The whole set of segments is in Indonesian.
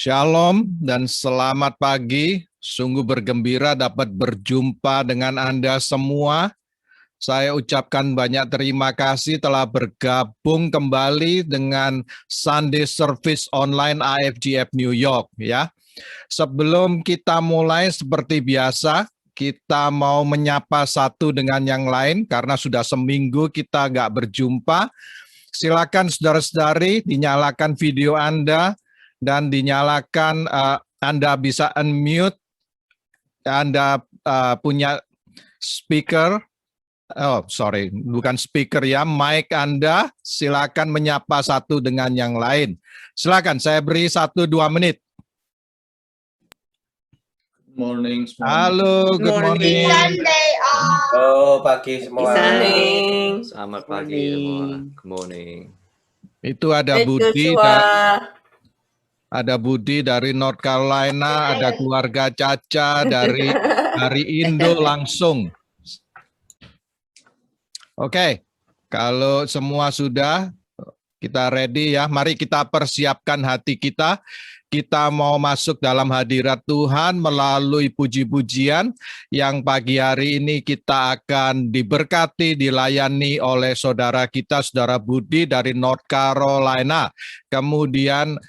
Shalom dan selamat pagi. Sungguh bergembira dapat berjumpa dengan Anda semua. Saya ucapkan banyak terima kasih telah bergabung kembali dengan Sunday Service Online IFGF New York ya. Sebelum kita mulai seperti biasa, kita mau menyapa satu dengan yang lain karena sudah seminggu kita nggak berjumpa. Silakan saudara-saudari dinyalakan video Anda dan dinyalakan Anda bisa unmute, Anda punya speaker. Oh, sorry, bukan speaker ya, mic Anda, silakan menyapa satu dengan yang lain. Silakan, saya beri 1-2 menit. Good morning. Halo, good morning. Sunday all. Oh, pagi semua. Selamat pagi semua. Good morning. Itu ada Budi, ada Budi dari North Carolina, ada keluarga Caca dari Indo langsung. Oke, kalau semua sudah, kita ready ya. Mari kita persiapkan hati kita. Kita mau masuk dalam hadirat Tuhan melalui puji-pujian yang pagi hari ini kita akan diberkati, dilayani oleh saudara kita, saudara Budi dari North Carolina. Kemudian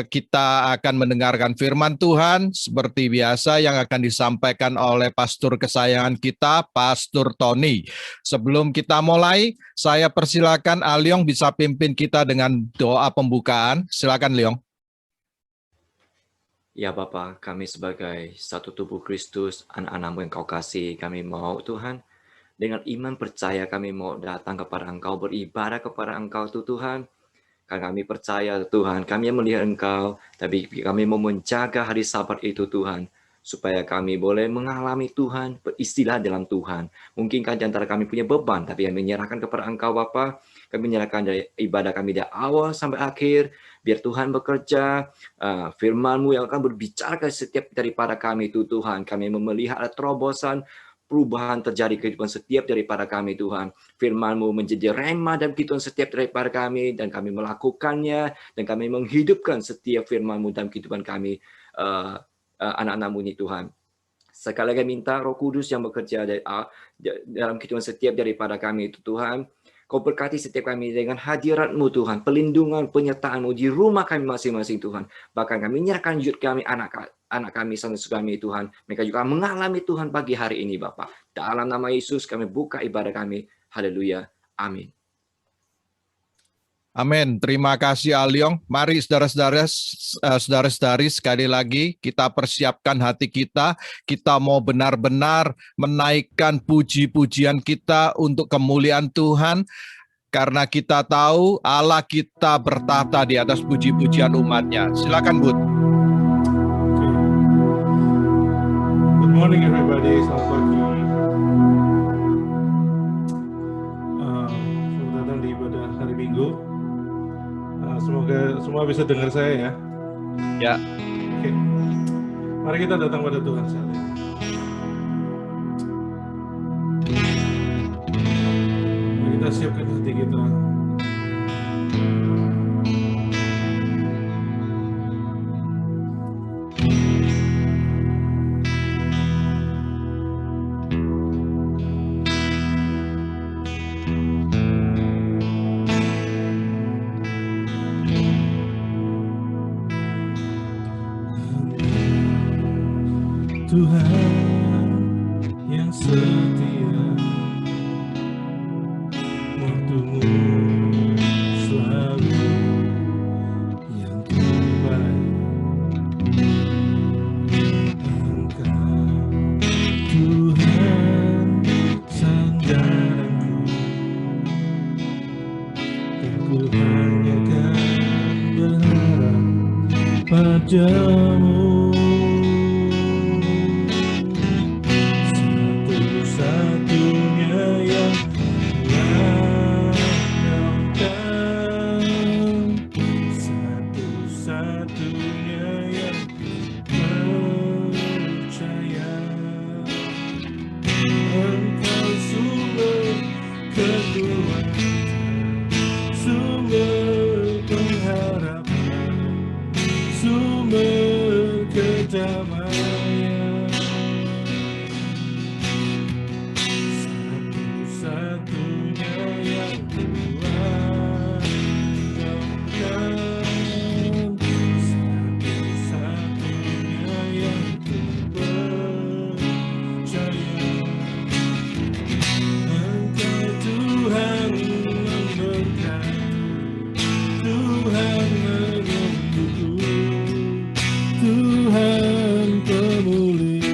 kita akan mendengarkan firman Tuhan seperti biasa yang akan disampaikan oleh pastor kesayangan kita, Pastor Tony. Sebelum kita mulai, saya persilakan Aliong bisa pimpin kita dengan doa pembukaan. Silakan Liong. Ya Bapa, kami sebagai satu tubuh Kristus, anak-anak-Mu yang Kau kasih, kami mau Tuhan, dengan iman percaya kami mau datang kepada Engkau, beribadah kepada Engkau Tuhan. Karena kami percaya Tuhan, kami yang melihat Engkau, tapi kami mau menjaga hari Sabat itu Tuhan, supaya kami boleh mengalami Tuhan, beristilah dalam Tuhan. Mungkinkah di antara kami punya beban, tapi yang menyerahkan kepada Engkau Bapa, kami menyerahkan dari ibadah kami dari awal sampai akhir. Biar Tuhan bekerja, firman-Mu yang akan berbicara ke setiap daripada kami itu Tuhan. Kami memelihara terobosan, perubahan terjadi kehidupan setiap daripada kami Tuhan. Firman-Mu menjadi rema dan kehidupan setiap daripada kami, dan kami melakukannya, dan kami menghidupkan setiap firman-Mu dalam kehidupan kami, anak-anak-Mu ini Tuhan. Sekali lagi minta Roh Kudus yang bekerja dalam kehidupan setiap daripada kami itu Tuhan. Kau berkati setiap kami dengan hadirat-Mu Tuhan, pelindungan, penyertaan-Mu di rumah kami masing-masing Tuhan. Bahkan kami menyerahkan youth kami, anak kami, saudara kami Tuhan. Mereka juga mengalami Tuhan pagi hari ini Bapa. Dalam nama Yesus kami buka ibadah kami. Haleluya. Amin. Amin. Terima kasih Aliong. Mari saudara-saudari sekali lagi kita persiapkan hati kita. Kita mau benar-benar menaikkan puji-pujian kita untuk kemuliaan Tuhan. Karena kita tahu Allah kita bertata di atas puji-pujian umatnya. Silakan Bud. Good morning everybody. Selamat pagi. Selamat datang di ibadah hari Minggu. Semoga semua bisa dengar saya ya. Ya. Oke. Mari kita datang pada Tuhan saat ini. Mari kita siapkan hati kita. Tuhan yang setia, waktu-Mu selalu yang terbaik. Engkau Tuhan sandaranku, dan ku hanya kan berharap padamu. Sumber pengharapan, sumber Satu-satunya yang kuat, satu-satunya yang ku percaya. Engkau Tuhan memberkati, Tuhan menyembuhku, Tuhan pemulihku.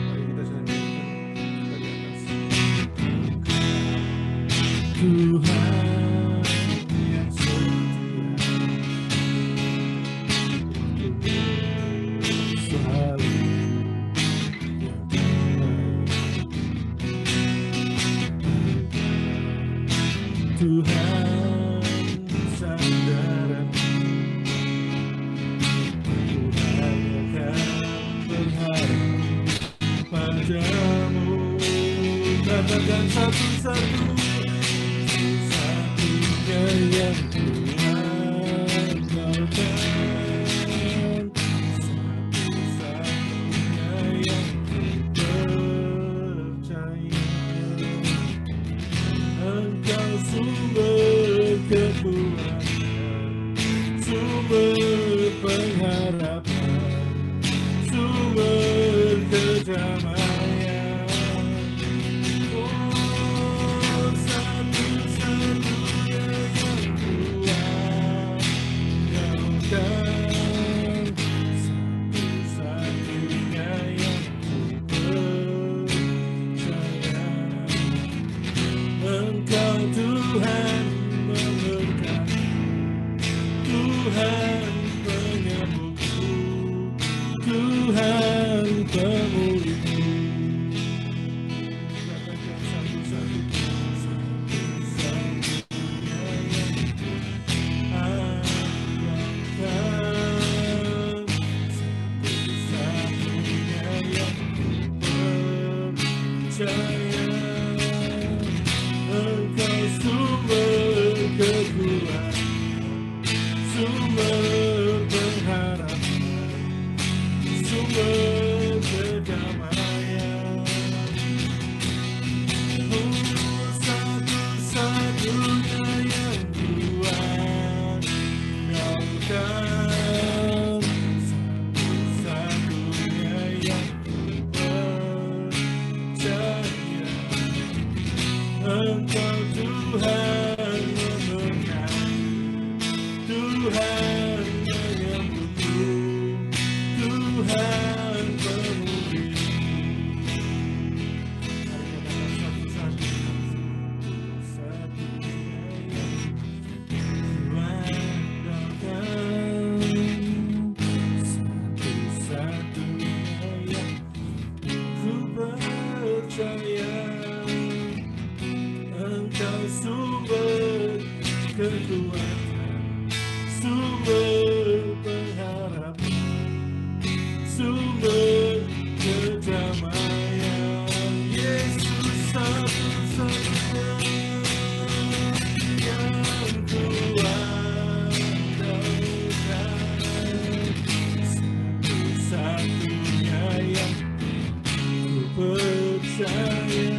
Mari kita sanjungkan dari atas. Tuhan yang setia, selalu yang terbaik. Tuhan sandaranku, Tuhan akan berharap padamu. Katakan satu-satunya yang kuandalkan, satu-satunya yang percaya. Engkau sumber kekuatan, sumber pengharapan, sumber kedamaian. Oh, satu-satunya yang kuandalkan, satu-satunya yang ku percaya. Engkau Tuhan memberkati, Tuhan penyembuhku, Tuhan pemulihku. Katakan satu-satunya yang kuandalkan, satu-satunya yang ku percaya. Engkau sumber kekuatan, sumber pengharapan, sumber kedamaian. Oh, satu-satunya yang kuandalkan, satu-satunya yang ku percaya. Engkau Tuhan memberkati, Tuhan menyembuhku, Tuhan pemulihku. Mari katakan satu-satunya yang kuandalkan, satu-satunya yang ku percaya. Engkau sumber kekuatan, sumber pengharapan, sumber kedamaian. Yesus satu-satunya yang kuandalkan, satu-satunya yang ku percaya.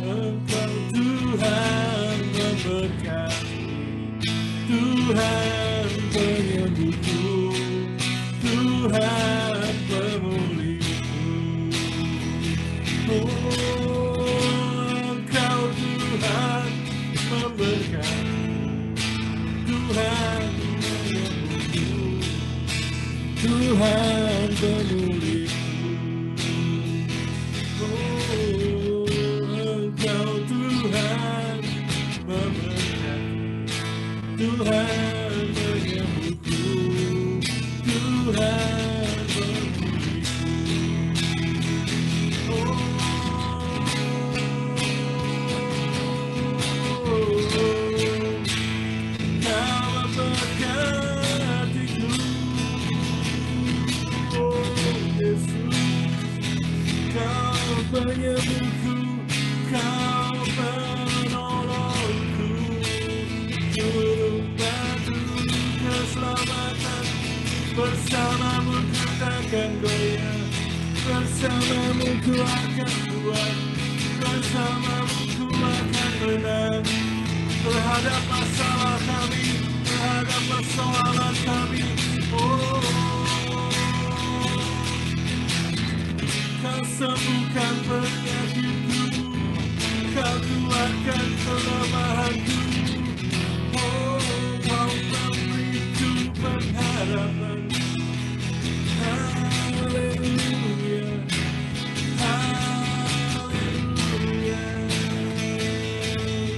Engkau Tuhan memberkati, Tuhan penyembuhku, Tuhan pemulihku. Oh, Engkau Tuhan memberkati, Tuhan menyembuhku, Tuhan pemulihku. Engkau Tuhan memberkati, Tuhan menyembuhku, Tuhan pemulihku. Kau memberkatiku, oh Yesus. Kau penyembuhku, Kau penolongku, juru bantu keselamatan. datang, bersamamu ku takkan goyah, bersamamu ku akan kuat, bersamamu ku akan menang. Terhadap masalah kami, terhadap persoalan kami, Kau sembuhkan penyakitku, Kau kuatkan kelemahanku. Kau memberiku pengharapan. Haleluya, haleluya,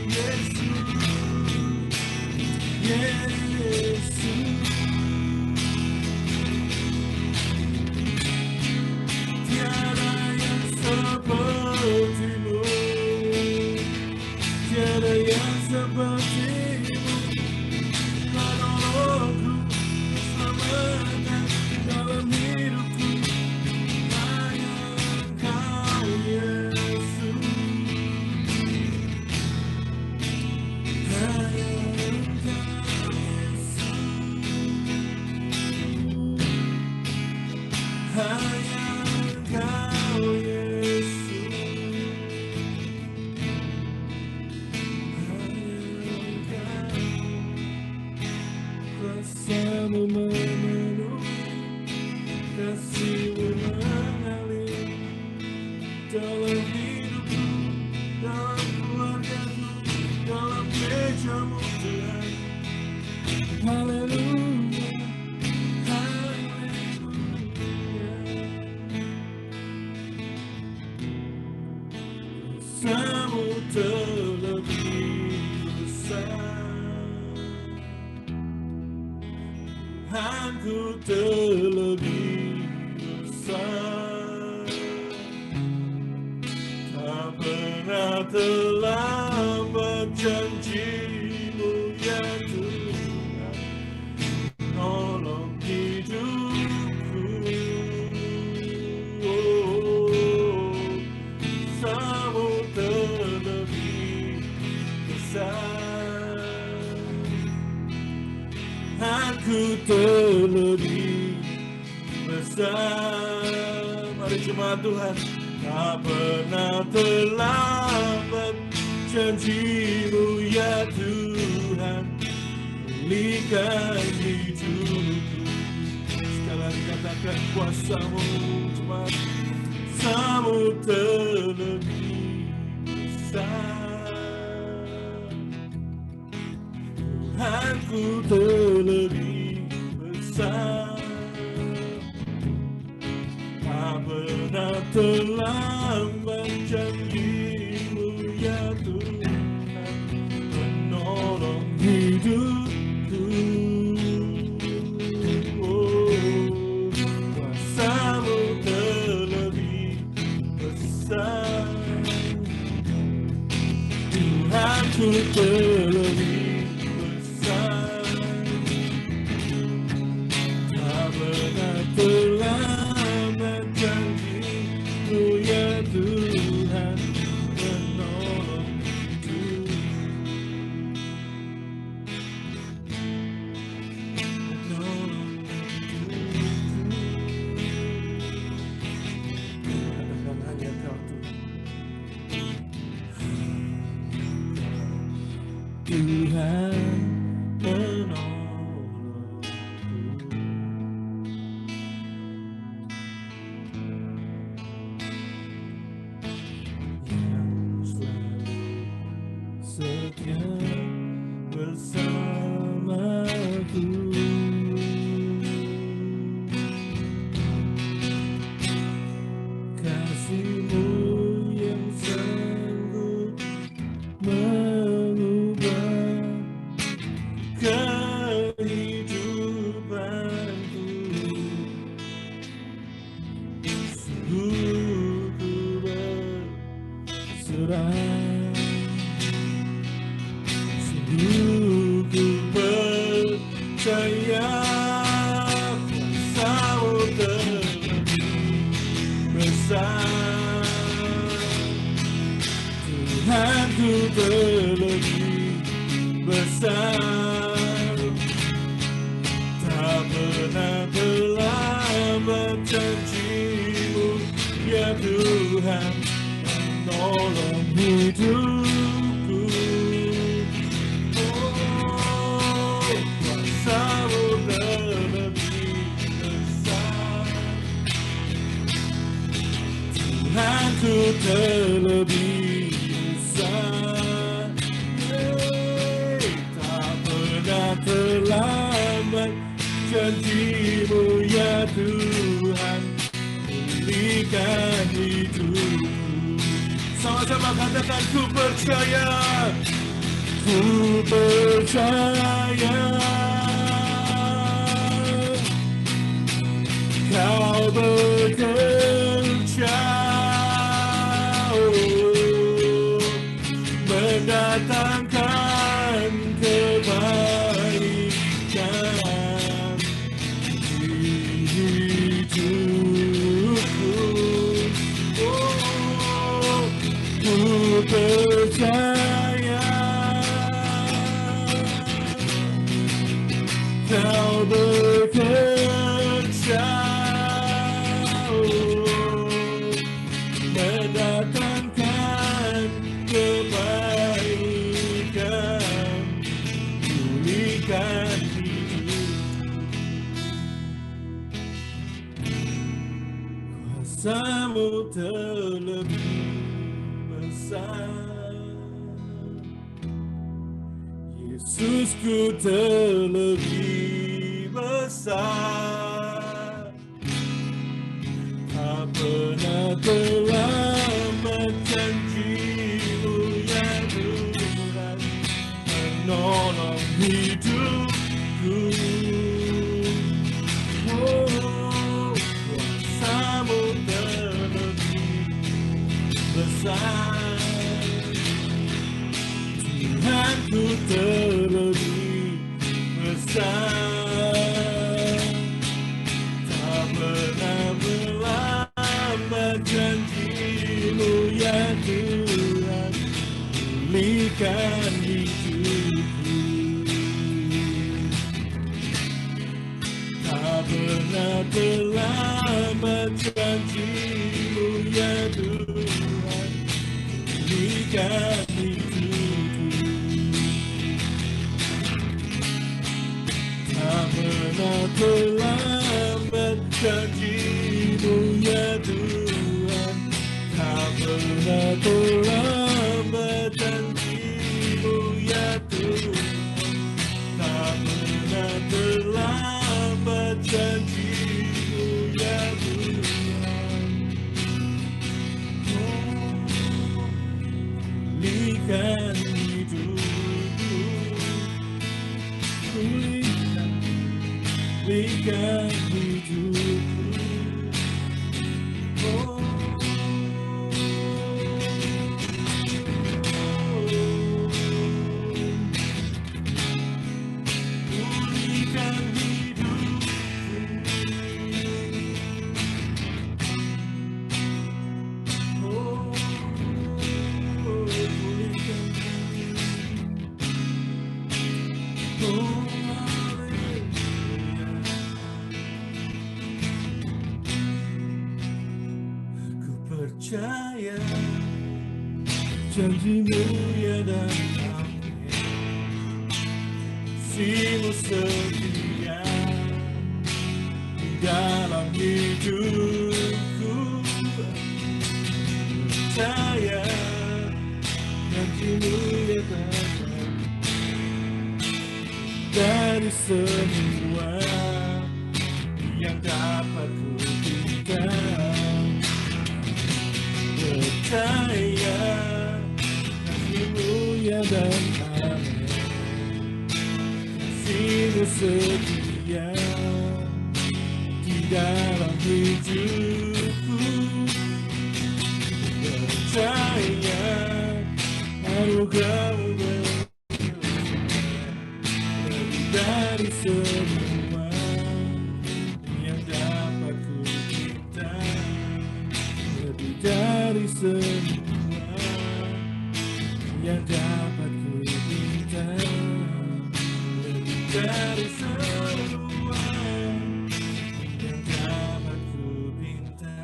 Yesus, tiada yang sepertimu, tiada yang sepertimu. Menolongku, keselamatan dalam hidupku, hanya Engkau Yesus, hanya Engkau Yesus, hanya Engkau Yesus, kuasa-Mu memenuhi, kasih-Mu mengalir dalam hidupku, dalam keluargaku, dalam gereja-Mu Tuhan. Haleluya, haleluya. Kuasa-Mu terlebih besar, Tuhanku terlebih besar. Tak pernah terlambat janji-Mu ya Tuhan, tolong hidupku. Kuasa-Mu terlebih besar, Aku terlebih besar. Mari jemaat Tuhan, tak pernah terlambat janji-Mu ya Tuhan, pulihkan hidupku. Sekali lagi katakan kuasa-Mu, jemaat. Kuasa-Mu terlebih besar, Tuhanku terlebih besar. Tak pernah terlambat janji-Mu ya Tuhan, menolong hidupku. Kuasa-Mu terlebih besar, Tuhanku terlebih besar. Tak pernah terlambat janji-Mu ya Tuhan, menolong hidupku. Menolong hidupku. Katakan hanya Kau Tuhan, menolongku. Yang selalu setia bersamaku. Kasih-Mu yang sanggup mengubah kehidupanku. Sungguh ku berserah, sungguh ku percaya. Kuasa-Mu terlebih besar, Tuhanku terlebih besar. Tak Tuhan, menolong hidupku. Oh, kuasa-Mu terlebih besar. Tuhanku terlebih besar. Tak pernah terlambat janji-Mu ya Tuhan, pulihkan hidupku. Sama-sama katakan, ku percaya, ku percaya. Kau bekerja mendatangkan kebaikan di hidupku. Oh, ku percaya Kau bekerja mendatangkan kebaikan, pulihkan hidup. Kuasa-Mu terlebih besar, Yesusku terlebih besar. Tak pernah terlambat janji-Mu ya Tuhan, menolong hidupku. Oh, kuasa-Mu terlebih besar. Tuhanku terlebih besar. Tak pernah berlambat janji-Mu ya Tuhan, pulihkan hidupku. Tak pernah terlambat janji-Mu ya Tuhan, pulihkan hidupku. Tak pernah terlambat janji-Mu ya Tuhan, tak pernah terlambat janji-Mu ya Tuhan, tak pernah terlambat janji-Mu ya Tuhan. Oh, pulihkan hidupku, pulihkan hidupku. Oh, pulihkan hidupku. Oh, pulihkan hidupku. Oh, percaya janji-Mu ya dan amin, kasih-Mu setia di dalam hidupku. Percaya janji-Mu ya Tuhan, dari semua yang dapat ku minta. Percaya kasih-Mu ya dan amin, kasih-Mu setia di dalam hidupku. Percaya anugerah-Mu lebih dari semua yang dapat ku minta, lebih dari semua yang dapat ku minta, lebih dari semua yang dapat ku minta.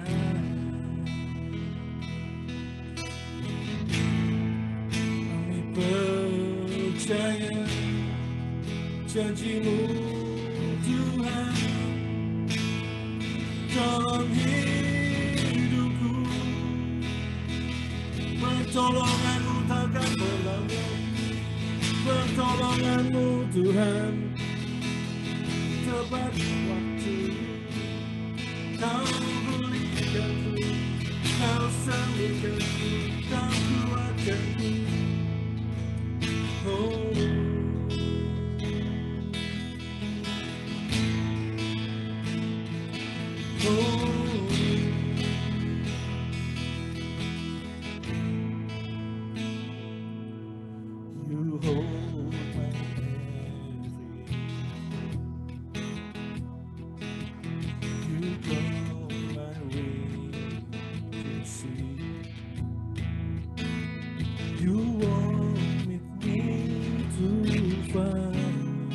janji-Mu Tuhan dalam hidupku. Pertolongan-Mu takkan berlalu, pertolongan-Mu Tuhan tepat waktu. Kau pulihkanku, Kau sembuhkanku, Kau kuatkanku. Oh. You hold my every, you go my way to see, you walk with me to find,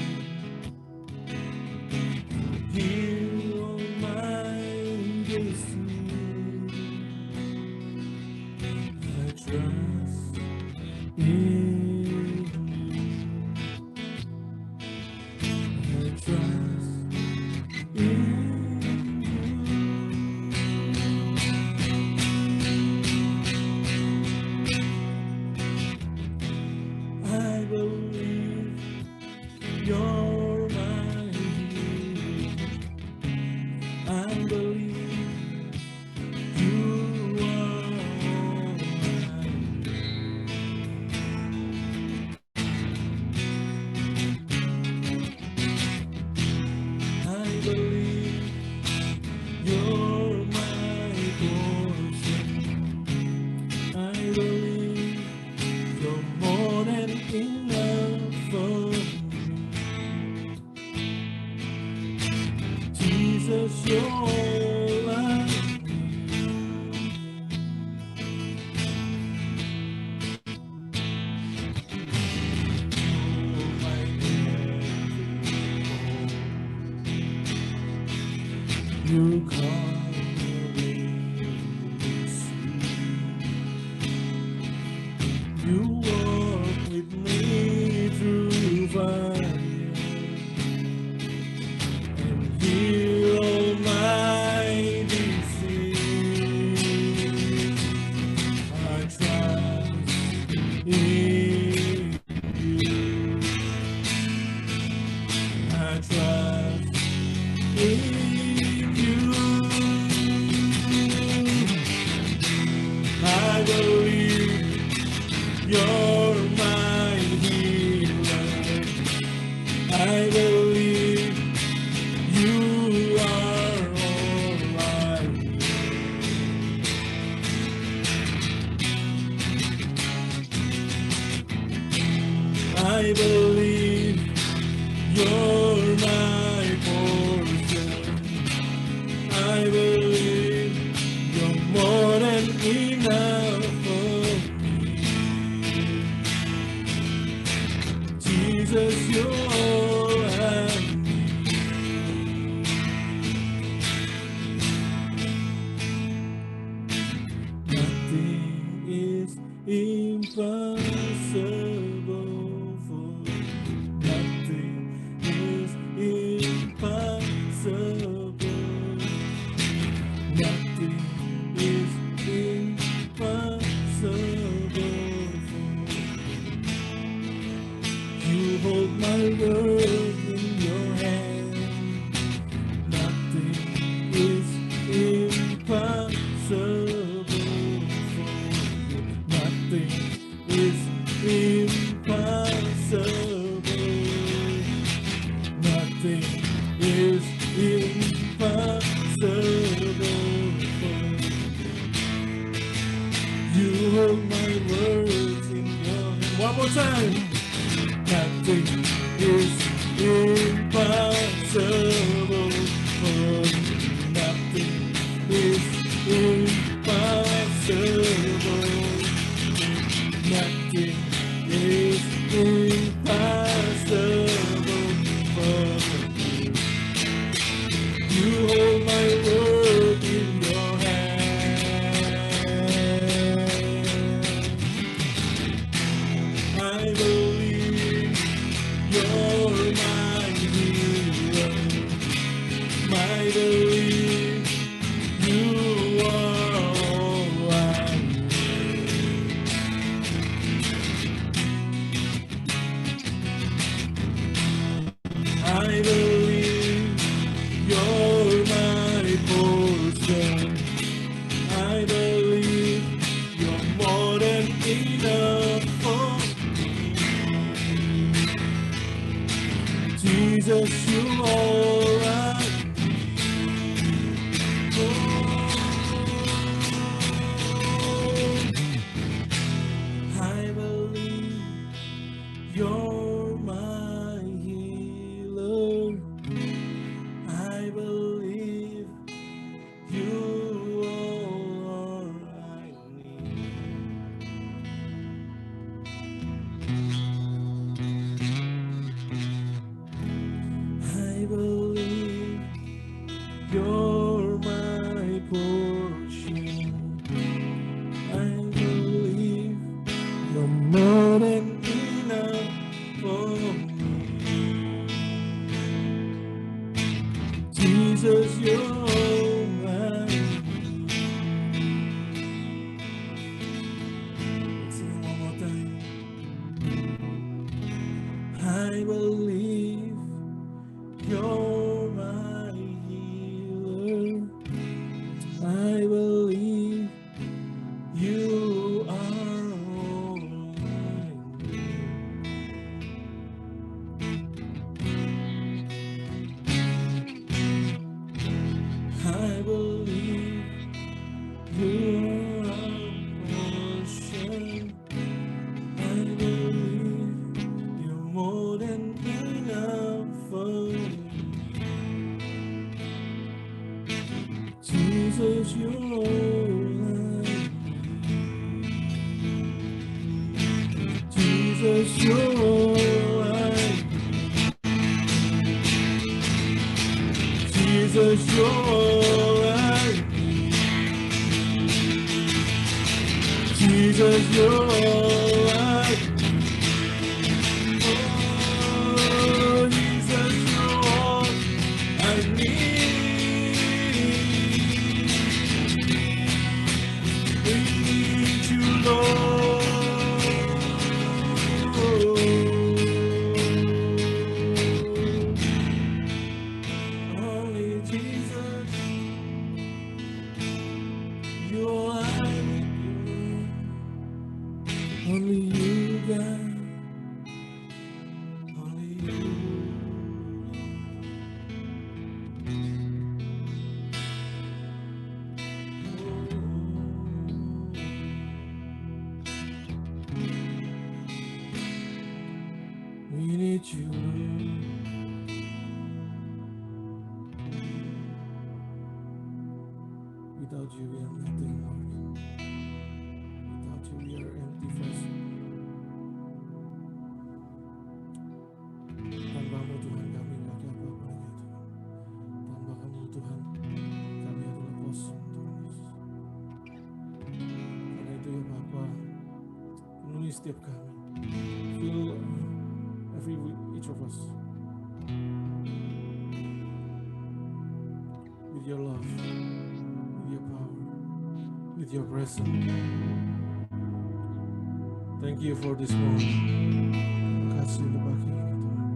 heal all my disease. I trust in Jesus, you're all I need. Oh, my everything. You come with me. You walk with me through fire. I believe you're my portion. I believe you're more than enough for me. Jesus, you're all I need. Nothing is impossible. Hold my world in your hand. Nothing is impossible for you. Nothing is my belief, you are all I need. I believe you're my portion. I believe you're more than enough for me. Jesus, you all I need. I believe you're my healer. I believe you are I need. I believe you're my portion. I believe you're more than enough for me. Jesus, you're all I need. Let's sing it one more time. I believe you're my healer. I believe you are all I need. I believe you are portion. I believe you're more than enough for me. Jesus, you're all I need. Jesus, you're all I need. Jesus, you're all I need. Jesus, you're all I need. Oh, Jesus, you're all I need. We need you, Lord. Only Jesus, you are I need you. Only you, God. Only you. We need you. Without you, we are nothing, Lord. Without you, we are empty vessel. Tanpamu, Tuhan, kami nggak ada apa-apanya, Tuhan. Tanpa kamu, Tuhan, kami adalah kosong, Tuhan Yesus. Karena itu ya Bapa, penuhi setiap kami. Fill each of us with your love, with your power, with your presence. Thank you for this moment. Terima kasih untuk pagi ini, Tuhan.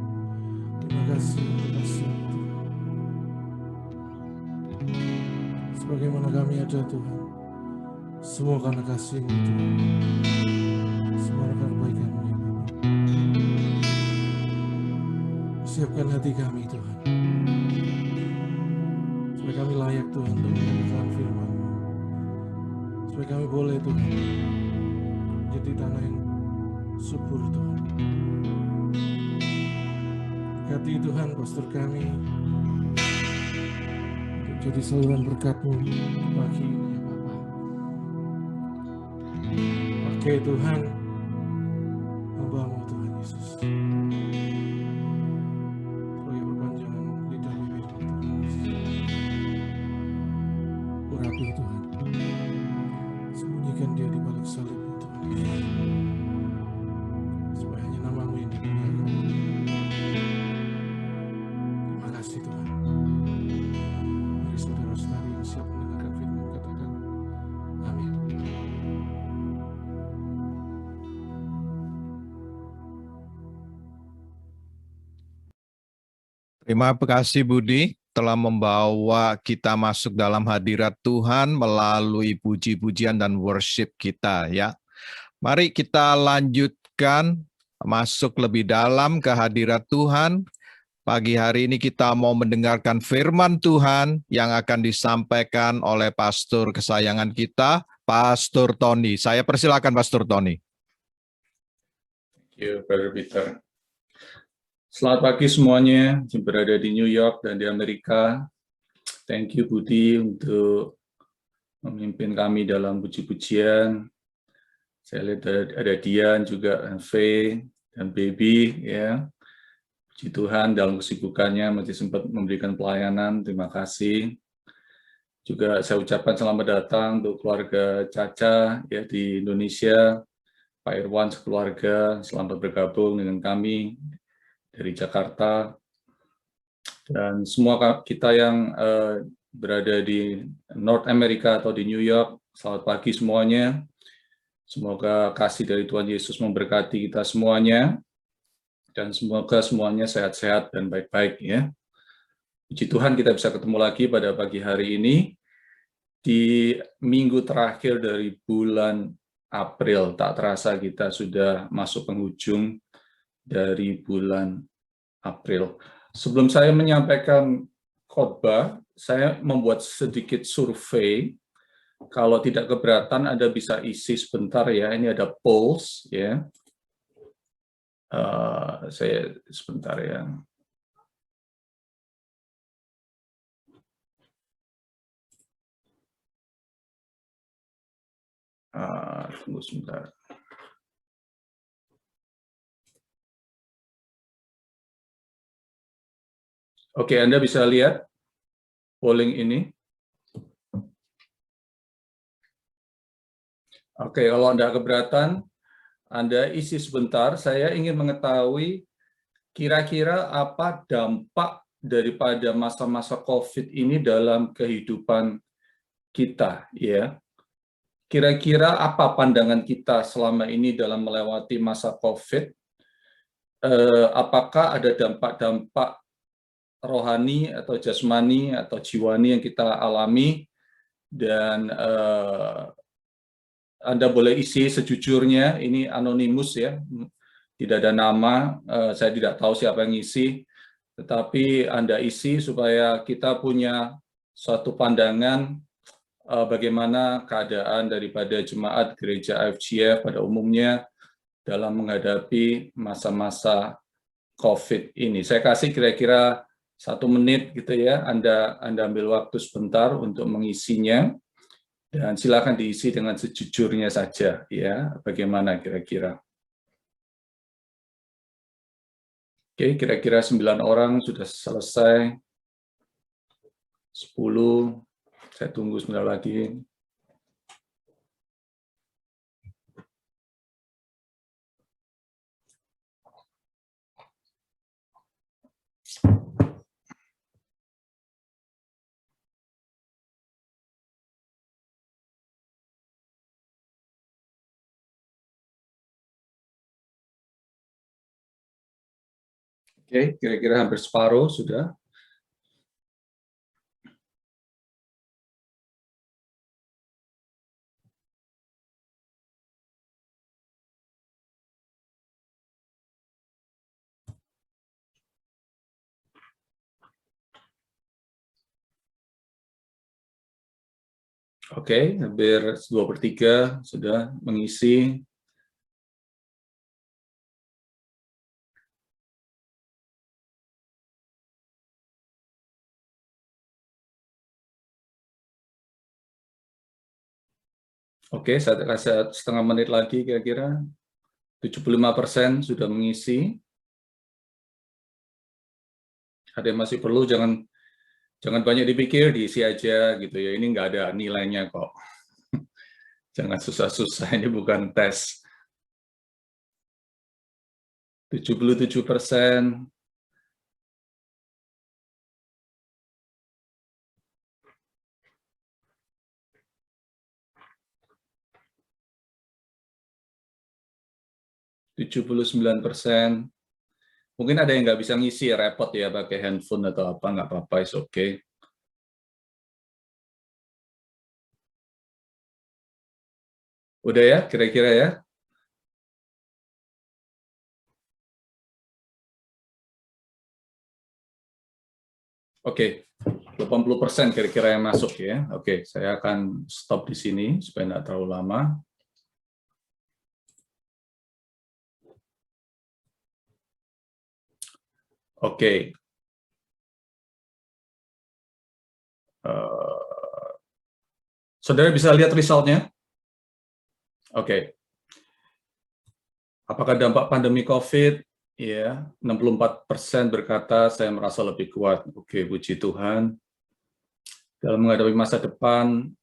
Terima kasih untuk kasih-Mu, Tuhan. Sebagaimana kami ada, Tuhan, semua karena kasih-Mu, Tuhan. Semua karena kebaikan-Mu, ya Bapa. Siapkan hati kami, Tuhan, supaya kami layak, Tuhan, untuk mendengarkan firman-Mu, supaya kami boleh, Tuhan, menjadi tanah yang subur, Tuhan. Berkati, Tuhan, pastor kami untuk jadi saluran berkat-Mu pagi ini, ya Bapa. Pakai, Tuhan, hamba-Mu, Tuhan Yesus, sebagai perpanjangan lidah bibir-Mu, Tuhan Yesus. Urapi, Tuhan, sembunyikan dia di balik salib-Mu, Tuhan Yesus, supaya hanya nama-Mu yang dimuliakan. Terima kasih, Tuhan. Terima kasih Budi telah membawa kita masuk dalam hadirat Tuhan melalui puji-pujian dan worship kita ya. Mari kita lanjutkan masuk lebih dalam ke hadirat Tuhan. Pagi hari ini kita mau mendengarkan firman Tuhan yang akan disampaikan oleh pastor kesayangan kita, Pastor Tony. Saya persilakan Pastor Tony. Thank you, Brother Peter. Selamat pagi semuanya yang berada di New York dan di Amerika. Thank you Budi untuk memimpin kami dalam puji-pujian. Saya lihat ada Dian juga, dan Faye, dan Baby, ya. Puji Tuhan dalam kesibukannya masih sempat memberikan pelayanan, terima kasih. Juga saya ucapkan selamat datang untuk keluarga Caca ya di Indonesia, Pak Irwan sekeluarga, selamat bergabung dengan kami dari Jakarta. Dan semua kita yang berada di North America atau di New York, selamat pagi semuanya. Semoga kasih dari Tuhan Yesus memberkati kita semuanya. Dan semoga semuanya sehat-sehat dan baik-baik ya. Puji Tuhan kita bisa ketemu lagi pada pagi hari ini di minggu terakhir dari bulan April. Tak terasa kita sudah masuk penghujung dari bulan April. Sebelum saya menyampaikan khotbah, saya membuat sedikit survei. Kalau tidak keberatan Anda bisa isi sebentar ya. Ini ada polls ya. Saya sebentar ya. Tunggu sebentar. Oke, Anda bisa lihat polling ini. Oke, kalau Anda keberatan, Anda isi sebentar. Saya ingin mengetahui kira-kira apa dampak daripada masa-masa COVID ini dalam kehidupan kita, ya. Kira-kira apa pandangan kita selama ini dalam melewati masa COVID? Apakah ada dampak-dampak rohani atau jasmani atau jiwani yang kita alami? Dan Anda boleh isi sejujurnya, ini anonimus ya, tidak ada nama, saya tidak tahu siapa yang isi, tetapi Anda isi supaya kita punya suatu pandangan bagaimana keadaan daripada jemaat gereja AFGF pada umumnya dalam menghadapi masa-masa COVID ini. Saya kasih kira-kira 1 menit gitu ya, Anda ambil waktu sebentar untuk mengisinya. Dan silakan diisi dengan sejujurnya saja, ya. Bagaimana kira-kira? Oke, kira-kira 9 orang sudah selesai. 10, saya tunggu sebentar lagi. Oke, kira-kira hampir separuh sudah. Oke, hampir 2/3 sudah mengisi. Oke, saya kasih setengah menit lagi kira-kira. 75% sudah mengisi. Ada yang masih perlu, jangan banyak dipikir, diisi aja gitu ya. Ini nggak ada nilainya kok. Jangan susah-susah, ini bukan tes. 77%. %79%. Mungkin ada yang nggak bisa ngisi, repot ya pakai handphone atau apa, nggak apa-apa, is okay. Udah ya, kira-kira ya? Oke, 80% kira-kira yang masuk ya. Oke, saya akan stop di sini supaya tidak terlalu lama. Oke. Saudara bisa lihat resultnya? Oke. Apakah dampak pandemi COVID? Ya, 64% berkata saya merasa lebih kuat. Oke, puji Tuhan. Dalam menghadapi masa depan,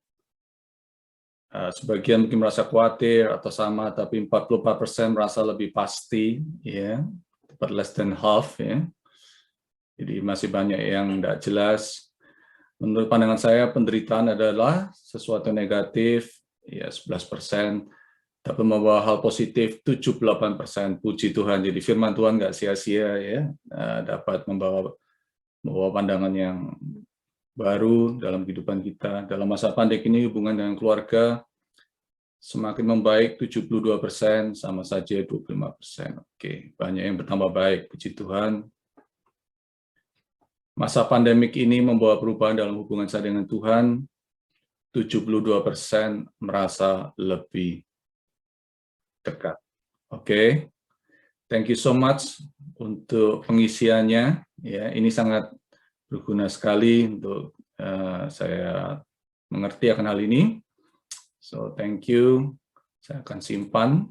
sebagian mungkin merasa khawatir atau sama, tapi 44% merasa lebih pasti, ya, but less than half, ya. Jadi masih banyak yang tidak jelas. Menurut pandangan saya, penderitaan adalah sesuatu negatif, ya 11%, tapi membawa hal positif 78%. Puji Tuhan. Jadi firman Tuhan nggak sia-sia ya, dapat membawa pandangan yang baru dalam kehidupan kita. Dalam masa pandemi ini hubungan dengan keluarga semakin membaik 72%, sama saja 25%. Oke, banyak yang bertambah baik. Puji Tuhan. Masa pandemik ini membawa perubahan dalam hubungan saya dengan Tuhan. 72% merasa lebih dekat. Oke, thank you so much untuk pengisiannya. Ya, ini sangat berguna sekali untuk saya mengerti akan hal ini. So, thank you. Saya akan simpan.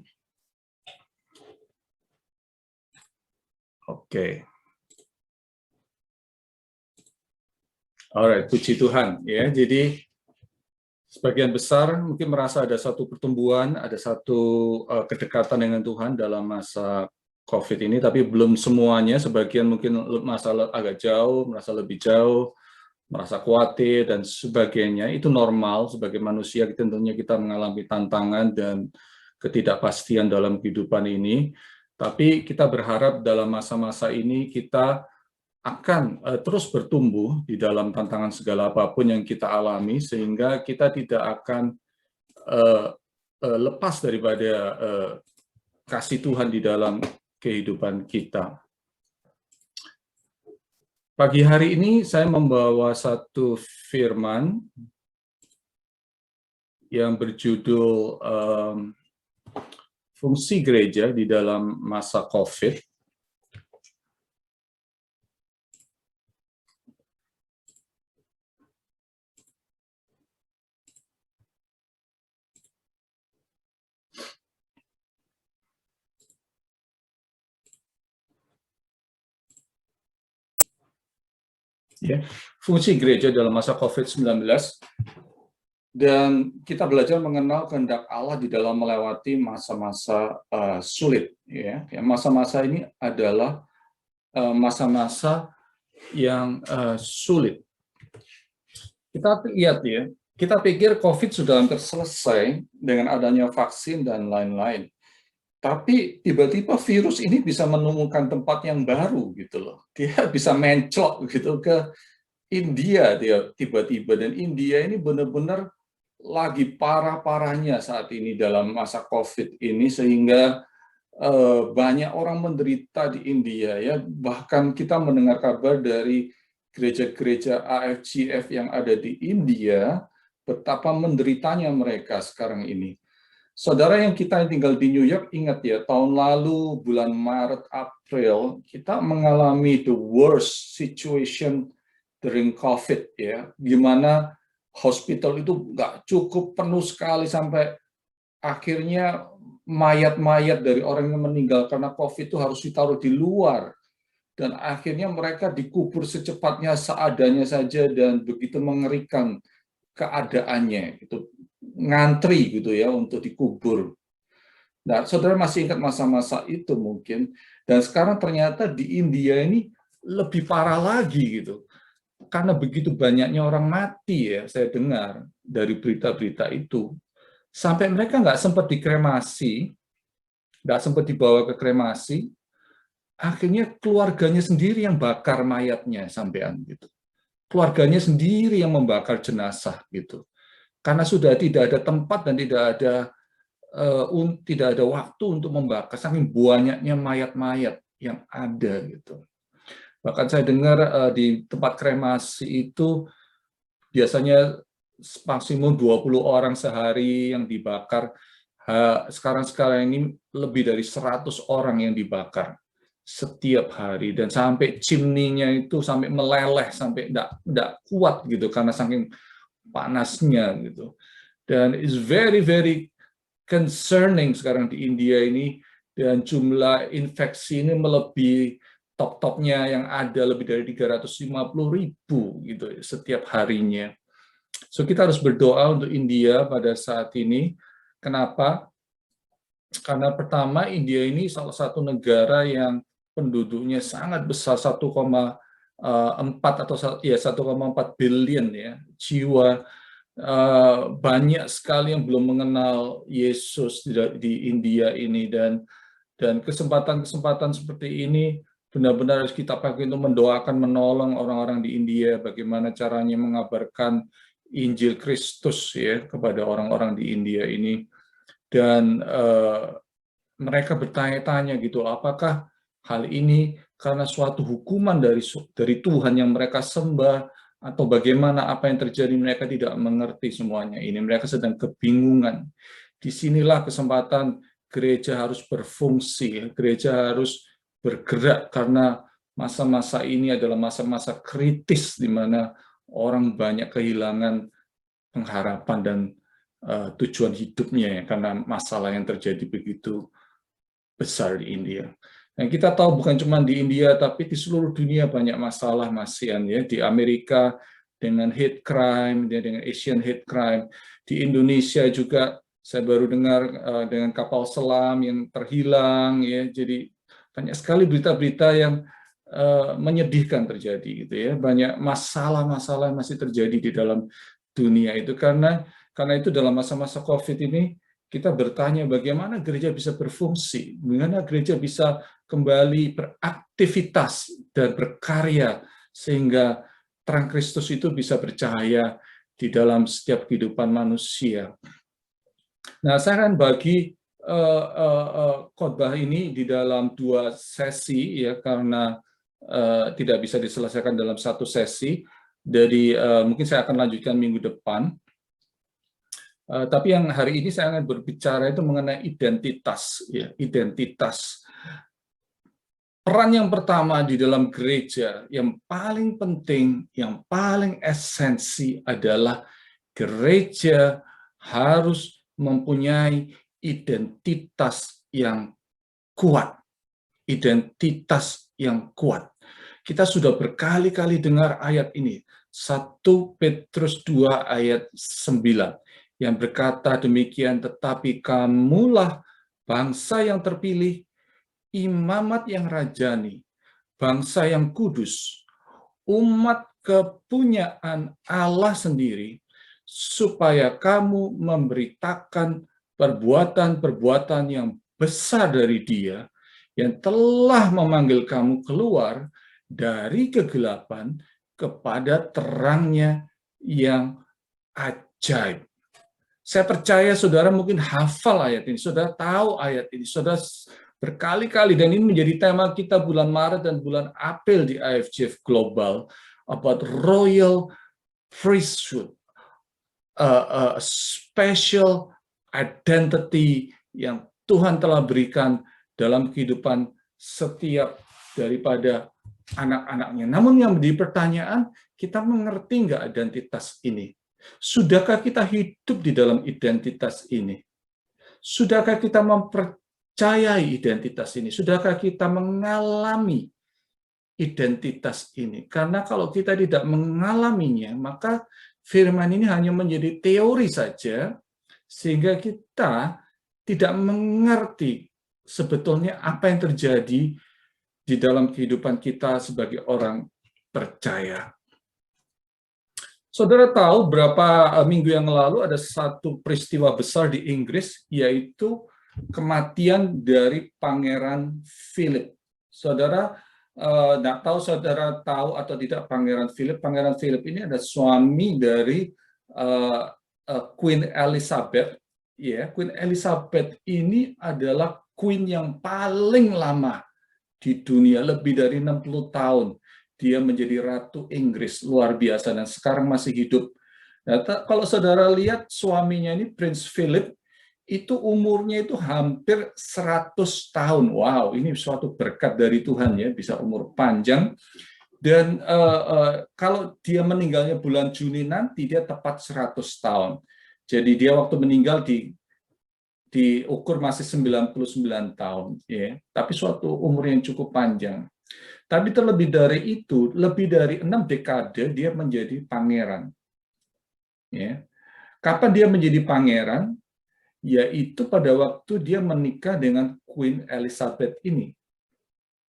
Oke. Alright, puji Tuhan. Ya, jadi sebagian besar mungkin merasa ada satu pertumbuhan, ada satu kedekatan dengan Tuhan dalam masa COVID ini, tapi belum semuanya. Sebagian mungkin masalah agak jauh, merasa lebih jauh, merasa khawatir dan sebagainya. Itu normal sebagai manusia, tentunya kita mengalami tantangan dan ketidakpastian dalam kehidupan ini. Tapi kita berharap dalam masa-masa ini kita akan terus bertumbuh di dalam tantangan segala apapun yang kita alami, sehingga kita tidak akan lepas daripada kasih Tuhan di dalam kehidupan kita. Pagi hari ini saya membawa satu firman yang berjudul fungsi gereja di dalam masa COVID. Ya, fungsi gereja dalam masa COVID-19, dan kita belajar mengenal kehendak Allah di dalam melewati masa-masa sulit. Ya, masa-masa ini adalah masa-masa yang sulit. Kita lihat ya, kita pikir COVID sudah hampir selesai dengan adanya vaksin dan lain-lain. Tapi tiba-tiba virus ini bisa menemukan tempat yang baru gitu loh. Dia bisa menclok gitu ke India dia tiba-tiba, dan India ini benar-benar lagi parah-parahnya saat ini dalam masa COVID ini, sehingga banyak orang menderita di India ya. Bahkan kita mendengar kabar dari gereja-gereja AFGF yang ada di India, betapa menderitanya mereka sekarang ini. Saudara yang kita tinggal di New York, ingat ya, tahun lalu bulan Maret, April, kita mengalami the worst situation during COVID ya, gimana hospital itu nggak cukup, penuh sekali, sampai akhirnya mayat-mayat dari orang yang meninggal karena COVID itu harus ditaruh di luar, dan akhirnya mereka dikubur secepatnya seadanya saja, dan begitu mengerikan keadaannya, itu ngantri gitu ya untuk dikubur. Nah, saudara masih ingat masa-masa itu mungkin, dan sekarang ternyata di India ini lebih parah lagi gitu, karena begitu banyaknya orang mati ya, saya dengar dari berita-berita itu, sampai mereka nggak sempat dikremasi, nggak sempat dibawa ke kremasi, akhirnya keluarganya sendiri yang bakar mayatnya sampean gitu. Keluarganya sendiri yang membakar jenazah gitu. Karena sudah tidak ada tempat dan tidak ada waktu untuk membakar, saking banyaknya mayat-mayat yang ada gitu. Bahkan saya dengar di tempat kremasi itu biasanya maksimum 20 orang sehari yang dibakar. Sekarang ini lebih dari 100 orang yang dibakar setiap hari, dan sampai chimney-nya itu sampai meleleh, sampai enggak kuat gitu karena saking panasnya gitu. Dan it's very very concerning sekarang di India ini, dan jumlah infeksi ini melebihi top-topnya yang ada lebih dari 350.000 gitu setiap harinya. So kita harus berdoa untuk India pada saat ini. Kenapa? Karena pertama, India ini salah satu negara yang penduduknya sangat besar, 1,4 atau 1,4 billion ya jiwa. Banyak sekali yang belum mengenal Yesus di India ini, dan kesempatan-kesempatan seperti ini benar-benar harus kita pakai untuk mendoakan, menolong orang-orang di India, bagaimana caranya mengabarkan Injil Kristus ya kepada orang-orang di India ini. Dan mereka bertanya-tanya gitu, apakah hal ini karena suatu hukuman dari Tuhan yang mereka sembah, atau bagaimana, apa yang terjadi, mereka tidak mengerti semuanya ini. Mereka sedang kebingungan. Disinilah kesempatan gereja harus berfungsi, gereja harus bergerak, karena masa-masa ini adalah masa-masa kritis di mana orang banyak kehilangan pengharapan dan tujuan hidupnya ya, karena masalah yang terjadi begitu besar di India. Dan kita tahu bukan cuma di India, tapi di seluruh dunia banyak masalah masian ya. Di Amerika dengan hate crime, dengan Asian hate crime. Di Indonesia juga saya baru dengar dengan kapal selam yang terhilang ya. Jadi banyak sekali berita-berita yang menyedihkan terjadi gitu ya. Banyak masalah-masalah yang masih terjadi di dalam dunia itu, karena itu dalam masa-masa COVID ini kita bertanya bagaimana gereja bisa berfungsi, bagaimana gereja bisa kembali beraktivitas dan berkarya sehingga terang Kristus itu bisa bercahaya di dalam setiap kehidupan manusia. Nah, saya akan bagi khotbah ini di dalam 2 sesi ya, karena tidak bisa diselesaikan dalam 1 sesi. Jadi mungkin saya akan lanjutkan minggu depan. Tapi yang hari ini saya akan berbicara itu mengenai identitas ya, identitas. Peran yang pertama di dalam gereja yang paling penting, yang paling esensi adalah gereja harus mempunyai identitas yang kuat. Identitas yang kuat. Kita sudah berkali-kali dengar ayat ini, 1 Petrus 2 ayat 9, yang berkata demikian, tetapi kamulah bangsa yang terpilih, imamat yang rajani, bangsa yang kudus, umat kepunyaan Allah sendiri, supaya kamu memberitakan perbuatan-perbuatan yang besar dari Dia, yang telah memanggil kamu keluar dari kegelapan kepada terangnya yang ajaib. Saya percaya saudara mungkin hafal ayat ini, saudara tahu ayat ini, saudara berkali-kali, dan ini menjadi tema kita bulan Maret dan bulan April di IFGF Global, about royal priesthood, a special identity yang Tuhan telah berikan dalam kehidupan setiap daripada anak-anaknya. Namun yang menjadi pertanyaan, kita mengerti nggak identitas ini? Sudahkah kita hidup di dalam identitas ini? Sudahkah kita mempercayai identitas ini? Sudahkah kita mengalami identitas ini? Karena kalau kita tidak mengalaminya, maka firman ini hanya menjadi teori saja, sehingga kita tidak mengerti sebetulnya apa yang terjadi di dalam kehidupan kita sebagai orang percaya. Saudara tahu berapa minggu yang lalu ada satu peristiwa besar di Inggris, yaitu kematian dari Pangeran Philip. Saudara, nggak tahu saudara tahu atau tidak Pangeran Philip. Pangeran Philip ini ada suami dari Queen Elizabeth. Ya, Queen Elizabeth ini adalah queen yang paling lama di dunia, lebih dari 60 tahun. Dia menjadi Ratu Inggris, luar biasa, dan sekarang masih hidup. Nah, kalau saudara lihat suaminya ini, Prince Philip, itu umurnya itu hampir 100 tahun. Wow, ini suatu berkat dari Tuhan ya, bisa umur panjang. Dan kalau dia meninggalnya bulan Juni nanti, dia tepat 100 tahun. Jadi dia waktu meninggal diukur masih 99 tahun, ya. Tapi suatu umur yang cukup panjang. Tapi terlebih dari itu, lebih dari 6 dekade dia menjadi pangeran. Ya. Kapan dia menjadi pangeran? Yaitu pada waktu dia menikah dengan Queen Elizabeth ini.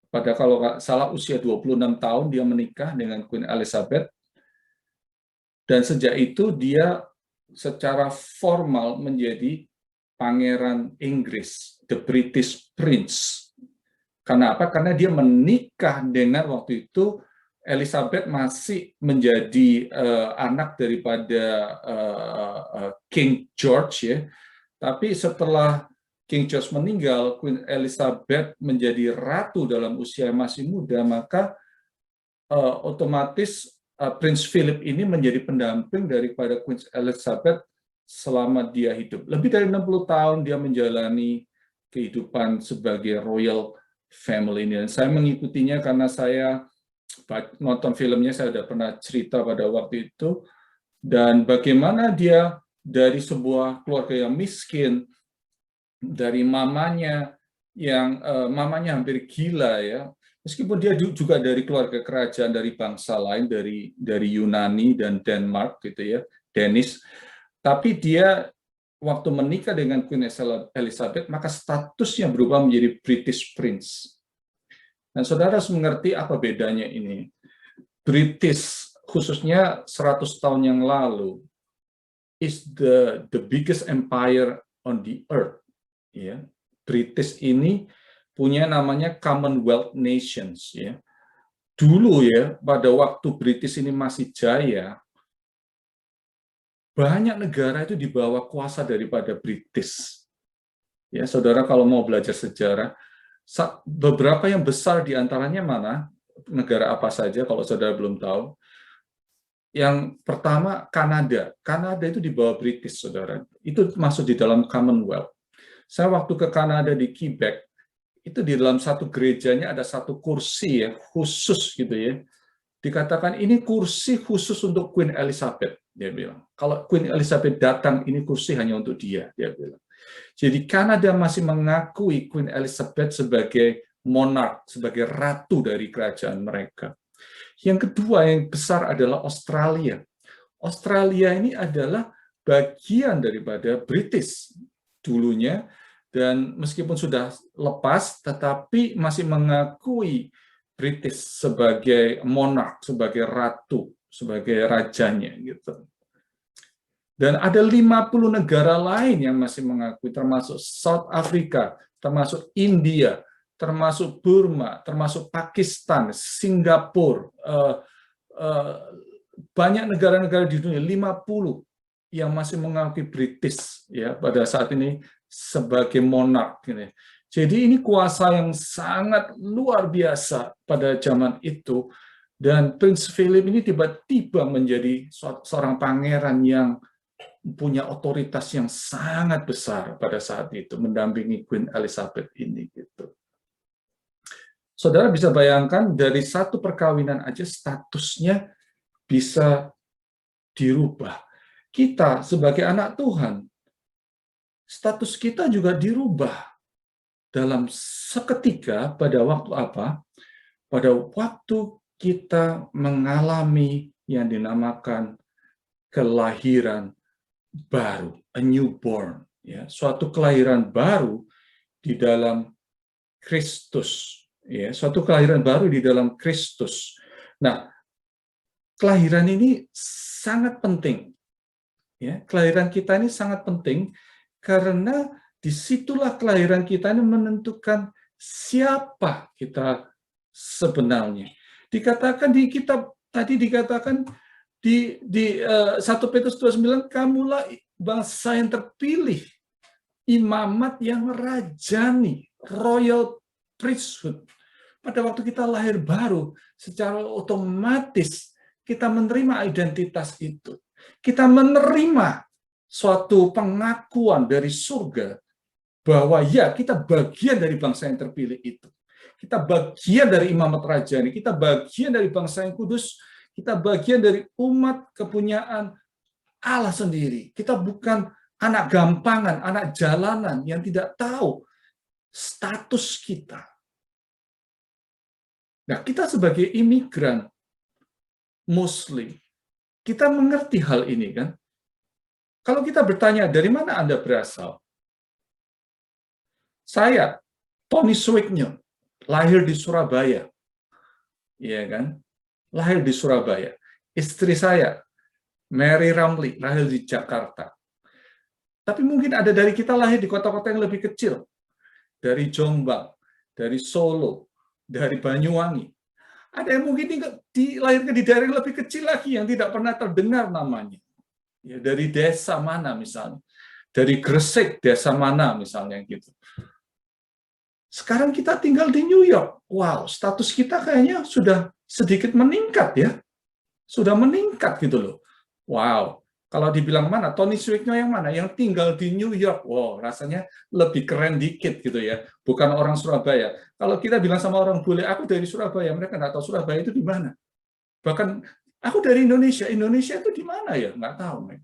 Pada kalau nggak salah usia 26 tahun dia menikah dengan Queen Elizabeth. Dan sejak itu dia secara formal menjadi Pangeran Inggris, the British Prince. Karena apa? Karena dia menikah dengan waktu itu Elizabeth masih menjadi anak daripada King George ya. Tapi setelah King George meninggal, Queen Elizabeth menjadi ratu dalam usia yang masih muda, maka otomatis Prince Philip ini menjadi pendamping daripada Queen Elizabeth selama dia hidup. Lebih dari 60 tahun dia menjalani kehidupan sebagai royal family ini. Dan saya mengikutinya karena saya nonton filmnya, saya sudah pernah cerita pada waktu itu. Dan bagaimana dia dari sebuah keluarga yang miskin, dari mamanya yang mamanya hampir gila ya. Meskipun dia juga dari keluarga kerajaan dari bangsa lain, dari Yunani dan Denmark gitu ya, Danish. Tapi dia waktu menikah dengan Queen Elizabeth, maka statusnya berubah menjadi British Prince. Dan saudara harus mengerti apa bedanya ini. British, khususnya 100 tahun yang lalu, is the biggest empire on the earth. Ya, British ini punya namanya Commonwealth Nations. Ya. Dulu ya, pada waktu British ini masih jaya, banyak negara itu di bawah kuasa daripada British. Ya, saudara kalau mau belajar sejarah, beberapa yang besar diantaranya mana? Negara apa saja kalau saudara belum tahu? Yang pertama Kanada. Kanada itu di bawah British, saudara. Itu masuk di dalam Commonwealth. Saya waktu ke Kanada di Quebec, itu di dalam satu gerejanya ada satu kursi ya khusus gitu ya. Dikatakan ini kursi khusus untuk Queen Elizabeth, dia bilang. Kalau Queen Elizabeth datang, ini kursi hanya untuk dia bilang. Jadi Kanada masih mengakui Queen Elizabeth sebagai monark, sebagai ratu dari kerajaan mereka. Yang kedua yang besar adalah Australia. Australia ini adalah bagian daripada British dulunya, dan meskipun sudah lepas, tetapi masih mengakui British sebagai monark, sebagai ratu, sebagai rajanya gitu. Dan ada 50 negara lain yang masih mengakui, termasuk South Africa, termasuk India, termasuk Burma, termasuk Pakistan, Singapura, banyak negara-negara di dunia, 50 yang masih mengakui British ya pada saat ini sebagai monark. Jadi ini kuasa yang sangat luar biasa pada zaman itu, dan Prince Philip ini tiba-tiba menjadi seorang pangeran yang punya otoritas yang sangat besar pada saat itu, mendampingi Queen Elizabeth ini gitu. Saudara bisa bayangkan dari satu perkawinan aja statusnya bisa dirubah. Kita sebagai anak Tuhan, status kita juga dirubah dalam seketika pada waktu apa? Pada waktu kita mengalami yang dinamakan kelahiran baru, a newborn, ya, suatu kelahiran baru di dalam Kristus, ya, suatu kelahiran baru di dalam Kristus. Nah, kelahiran ini sangat penting. Ya, kelahiran kita ini sangat penting karena disitulah kelahiran kita ini menentukan siapa kita sebenarnya. Dikatakan di kitab tadi dikatakan di 1 Petrus 2:9, kamulah bangsa yang terpilih, imamat yang rajani, royal priesthood. Pada waktu kita lahir baru, secara otomatis kita menerima identitas itu. Kita menerima suatu pengakuan dari surga bahwa ya, kita bagian dari bangsa yang terpilih itu. Kita bagian dari imamat rajani, kita bagian dari bangsa yang kudus, kita bagian dari umat kepunyaan Allah sendiri. Kita bukan anak gampangan, anak jalanan yang tidak tahu status kita. Nah, kita sebagai imigran Muslim, kita mengerti hal ini kan? Kalau kita bertanya, dari mana Anda berasal? Saya, Tony Swignyo, lahir di Surabaya. Iya kan? Lahir di Surabaya. Istri saya, Mary Ramli, lahir di Jakarta. Tapi mungkin ada dari kita lahir di kota-kota yang lebih kecil. Dari Jombang, dari Solo, dari Banyuwangi. Ada yang mungkin dilahirkan di daerah yang lebih kecil lagi, yang tidak pernah terdengar namanya. Ya, dari desa mana misalnya. Dari Gresik, desa mana misalnya gitu. Sekarang kita tinggal di New York. Wow, status kita kayaknya sudah sedikit meningkat ya. Sudah meningkat gitu loh. Wow, kalau dibilang mana, Tony Swignyo yang mana? Yang tinggal di New York. Wow, rasanya lebih keren dikit gitu ya. Bukan orang Surabaya. Kalau kita bilang sama orang bule, aku dari Surabaya, mereka nggak tahu Surabaya itu di mana. Bahkan, aku dari Indonesia. Indonesia itu di mana ya? Nggak tahu. Men.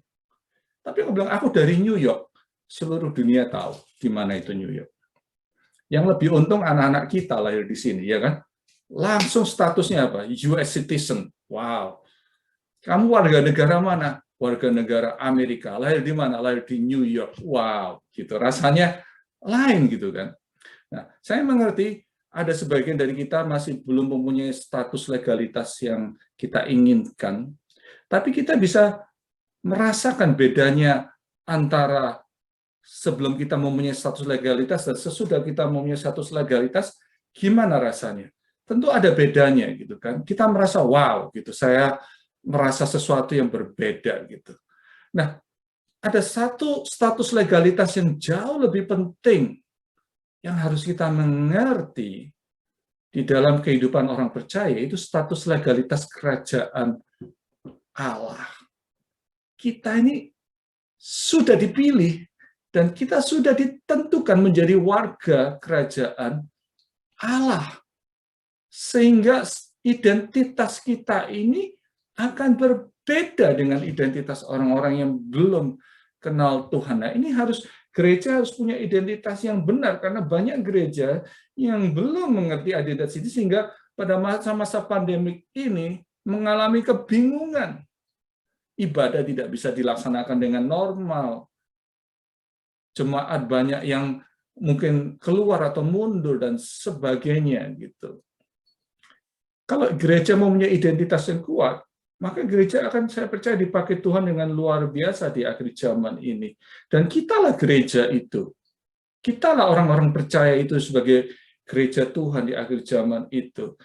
Tapi aku bilang, aku dari New York. Seluruh dunia tahu di mana itu New York. Yang lebih untung anak-anak kita lahir di sini, ya kan? Langsung statusnya apa? US citizen. Wow. Kamu warga negara mana? Warga negara Amerika. Lahir di mana? Lahir di New York. Wow, gitu. Rasanya lain gitu kan. Nah, saya mengerti ada sebagian dari kita masih belum mempunyai status legalitas yang kita inginkan. Tapi kita bisa merasakan bedanya antara sebelum kita mempunyai status legalitas dan sesudah kita mempunyai status legalitas, gimana rasanya? Tentu ada bedanya gitu kan. Kita merasa wow gitu, saya merasa sesuatu yang berbeda gitu. Nah, ada satu status legalitas yang jauh lebih penting yang harus kita mengerti di dalam kehidupan orang percaya, itu status legalitas kerajaan Allah. Kita ini sudah dipilih dan kita sudah ditentukan menjadi warga kerajaan Allah. Sehingga identitas kita ini akan berbeda dengan identitas orang-orang yang belum kenal Tuhan. Nah, ini gereja harus punya identitas yang benar, karena banyak gereja yang belum mengerti identitas ini, sehingga pada masa-masa pandemik ini mengalami kebingungan. Ibadah tidak bisa dilaksanakan dengan normal. Jemaat banyak yang mungkin keluar atau mundur dan sebagainya gitu. Kalau gereja mempunyai identitas yang kuat, maka gereja akan, saya percaya, dipakai Tuhan dengan luar biasa di akhir zaman ini. Dan kitalah gereja itu. Kitalah orang-orang percaya itu sebagai gereja Tuhan di akhir zaman itu.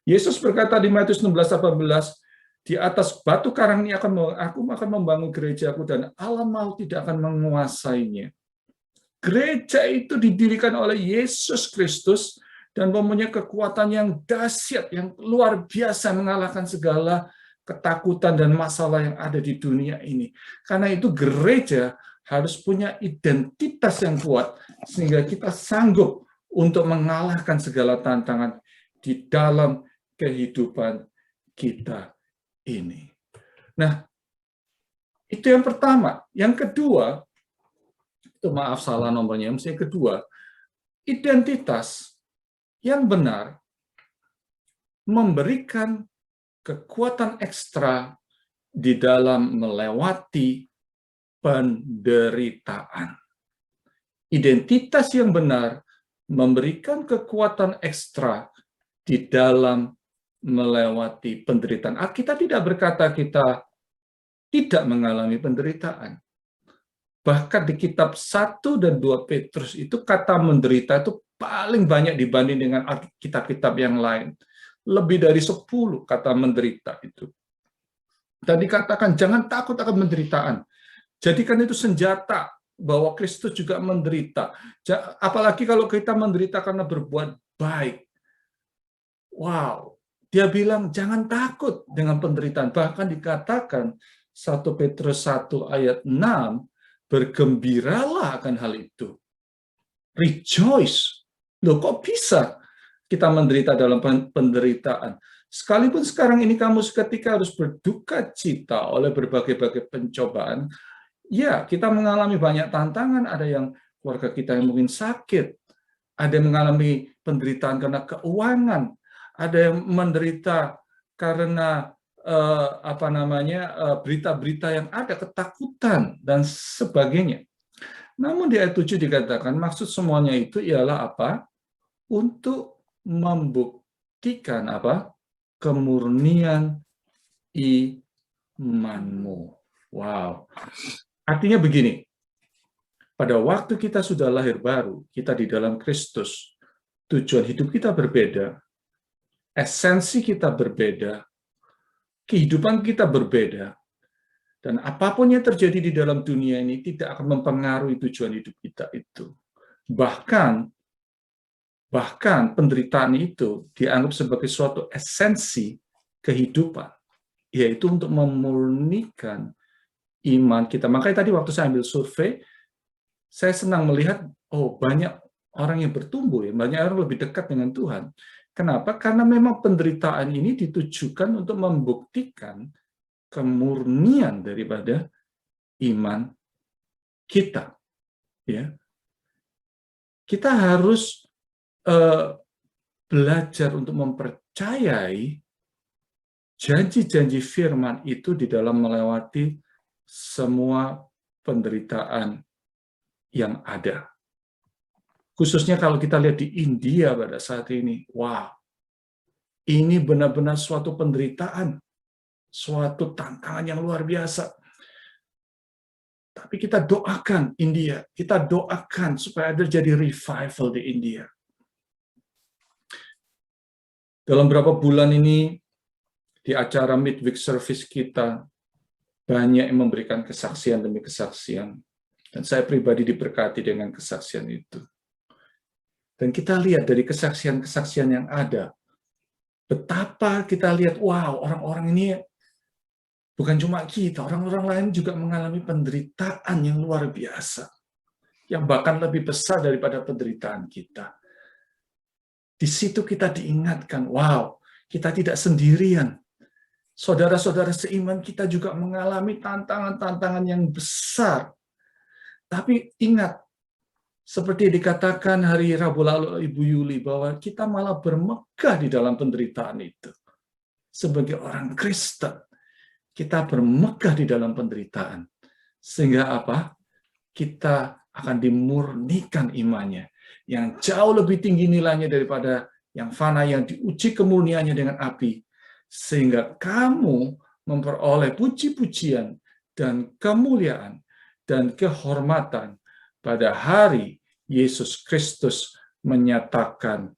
Yesus berkata di Matius 16:18, di atas batu karang ini aku akan membangun gerejaku dan alam maut tidak akan menguasainya. Gereja itu didirikan oleh Yesus Kristus dan mempunyai kekuatan yang dahsyat, yang luar biasa, mengalahkan segala ketakutan dan masalah yang ada di dunia ini. Karena itu gereja harus punya identitas yang kuat, sehingga kita sanggup untuk mengalahkan segala tantangan di dalam kehidupan kita ini. Nah, itu yang pertama. Yang kedua, itu maaf salah nomornya, yang kedua, identitas yang benar memberikan kekuatan ekstra di dalam melewati penderitaan. Identitas yang benar memberikan kekuatan ekstra di dalam melewati penderitaan. Kita tidak berkata kita tidak mengalami penderitaan. Bahkan di kitab 1 dan 2 Petrus itu kata menderita itu paling banyak dibanding dengan kitab-kitab yang lain. lebih dari 10 kata menderita itu. Dan dikatakan jangan takut akan penderitaan. Jadikan itu senjata bahwa Kristus juga menderita. Apalagi kalau kita menderita karena berbuat baik. Wow, dia bilang jangan takut dengan penderitaan. Bahkan dikatakan 1 Petrus 1 ayat 6, bergembiralah akan hal itu. Rejoice. Loh, kok bisa kita menderita dalam penderitaan? Sekalipun sekarang ini kamu seketika harus berduka cita oleh berbagai-bagai pencobaan, ya, kita mengalami banyak tantangan. Ada yang keluarga kita yang mungkin sakit, ada yang mengalami penderitaan karena keuangan, ada yang menderita karena berita-berita yang ada, ketakutan dan sebagainya. Namun di ayat 7 dikatakan maksud semuanya itu ialah apa? Untuk membuktikan apa? Kemurnian imanmu. Wow. Artinya begini, pada waktu kita sudah lahir baru, kita di dalam Kristus, tujuan hidup kita berbeda, esensi kita berbeda, kehidupan kita berbeda, dan apapun yang terjadi di dalam dunia ini tidak akan mempengaruhi tujuan hidup kita itu. Bahkan penderitaan itu dianggap sebagai suatu esensi kehidupan, yaitu untuk memurnikan iman kita. Makanya tadi waktu saya ambil survei, saya senang melihat, banyak orang yang bertumbuh, ya, banyak orang lebih dekat dengan Tuhan. Kenapa? Karena memang penderitaan ini ditujukan untuk membuktikan kemurnian daripada iman kita. Ya. Kita harus belajar untuk mempercayai janji-janji firman itu di dalam melewati semua penderitaan yang ada. Khususnya kalau kita lihat di India pada saat ini, wow, ini benar-benar suatu penderitaan, suatu tantangan yang luar biasa. Tapi kita doakan India, kita doakan supaya terjadi revival di India. Dalam beberapa bulan ini, di acara midweek service kita, banyak yang memberikan kesaksian demi kesaksian. Dan saya pribadi diberkati dengan kesaksian itu. Dan kita lihat dari kesaksian-kesaksian yang ada, betapa kita lihat, wow, orang-orang ini bukan cuma kita, orang-orang lain juga mengalami penderitaan yang luar biasa, yang bahkan lebih besar daripada penderitaan kita. Di situ kita diingatkan, wow, kita tidak sendirian. Saudara-saudara seiman kita juga mengalami tantangan-tantangan yang besar. Tapi ingat, seperti dikatakan hari Rabu lalu Ibu Yuli, bahwa kita malah bermegah di dalam penderitaan itu. Sebagai orang Kristen, kita bermegah di dalam penderitaan. Sehingga apa? Kita akan dimurnikan imannya. Yang jauh lebih tinggi nilainya daripada yang fana, yang diuji kemurniannya dengan api. Sehingga kamu memperoleh puji-pujian dan kemuliaan dan kehormatan pada hari Yesus Kristus menyatakan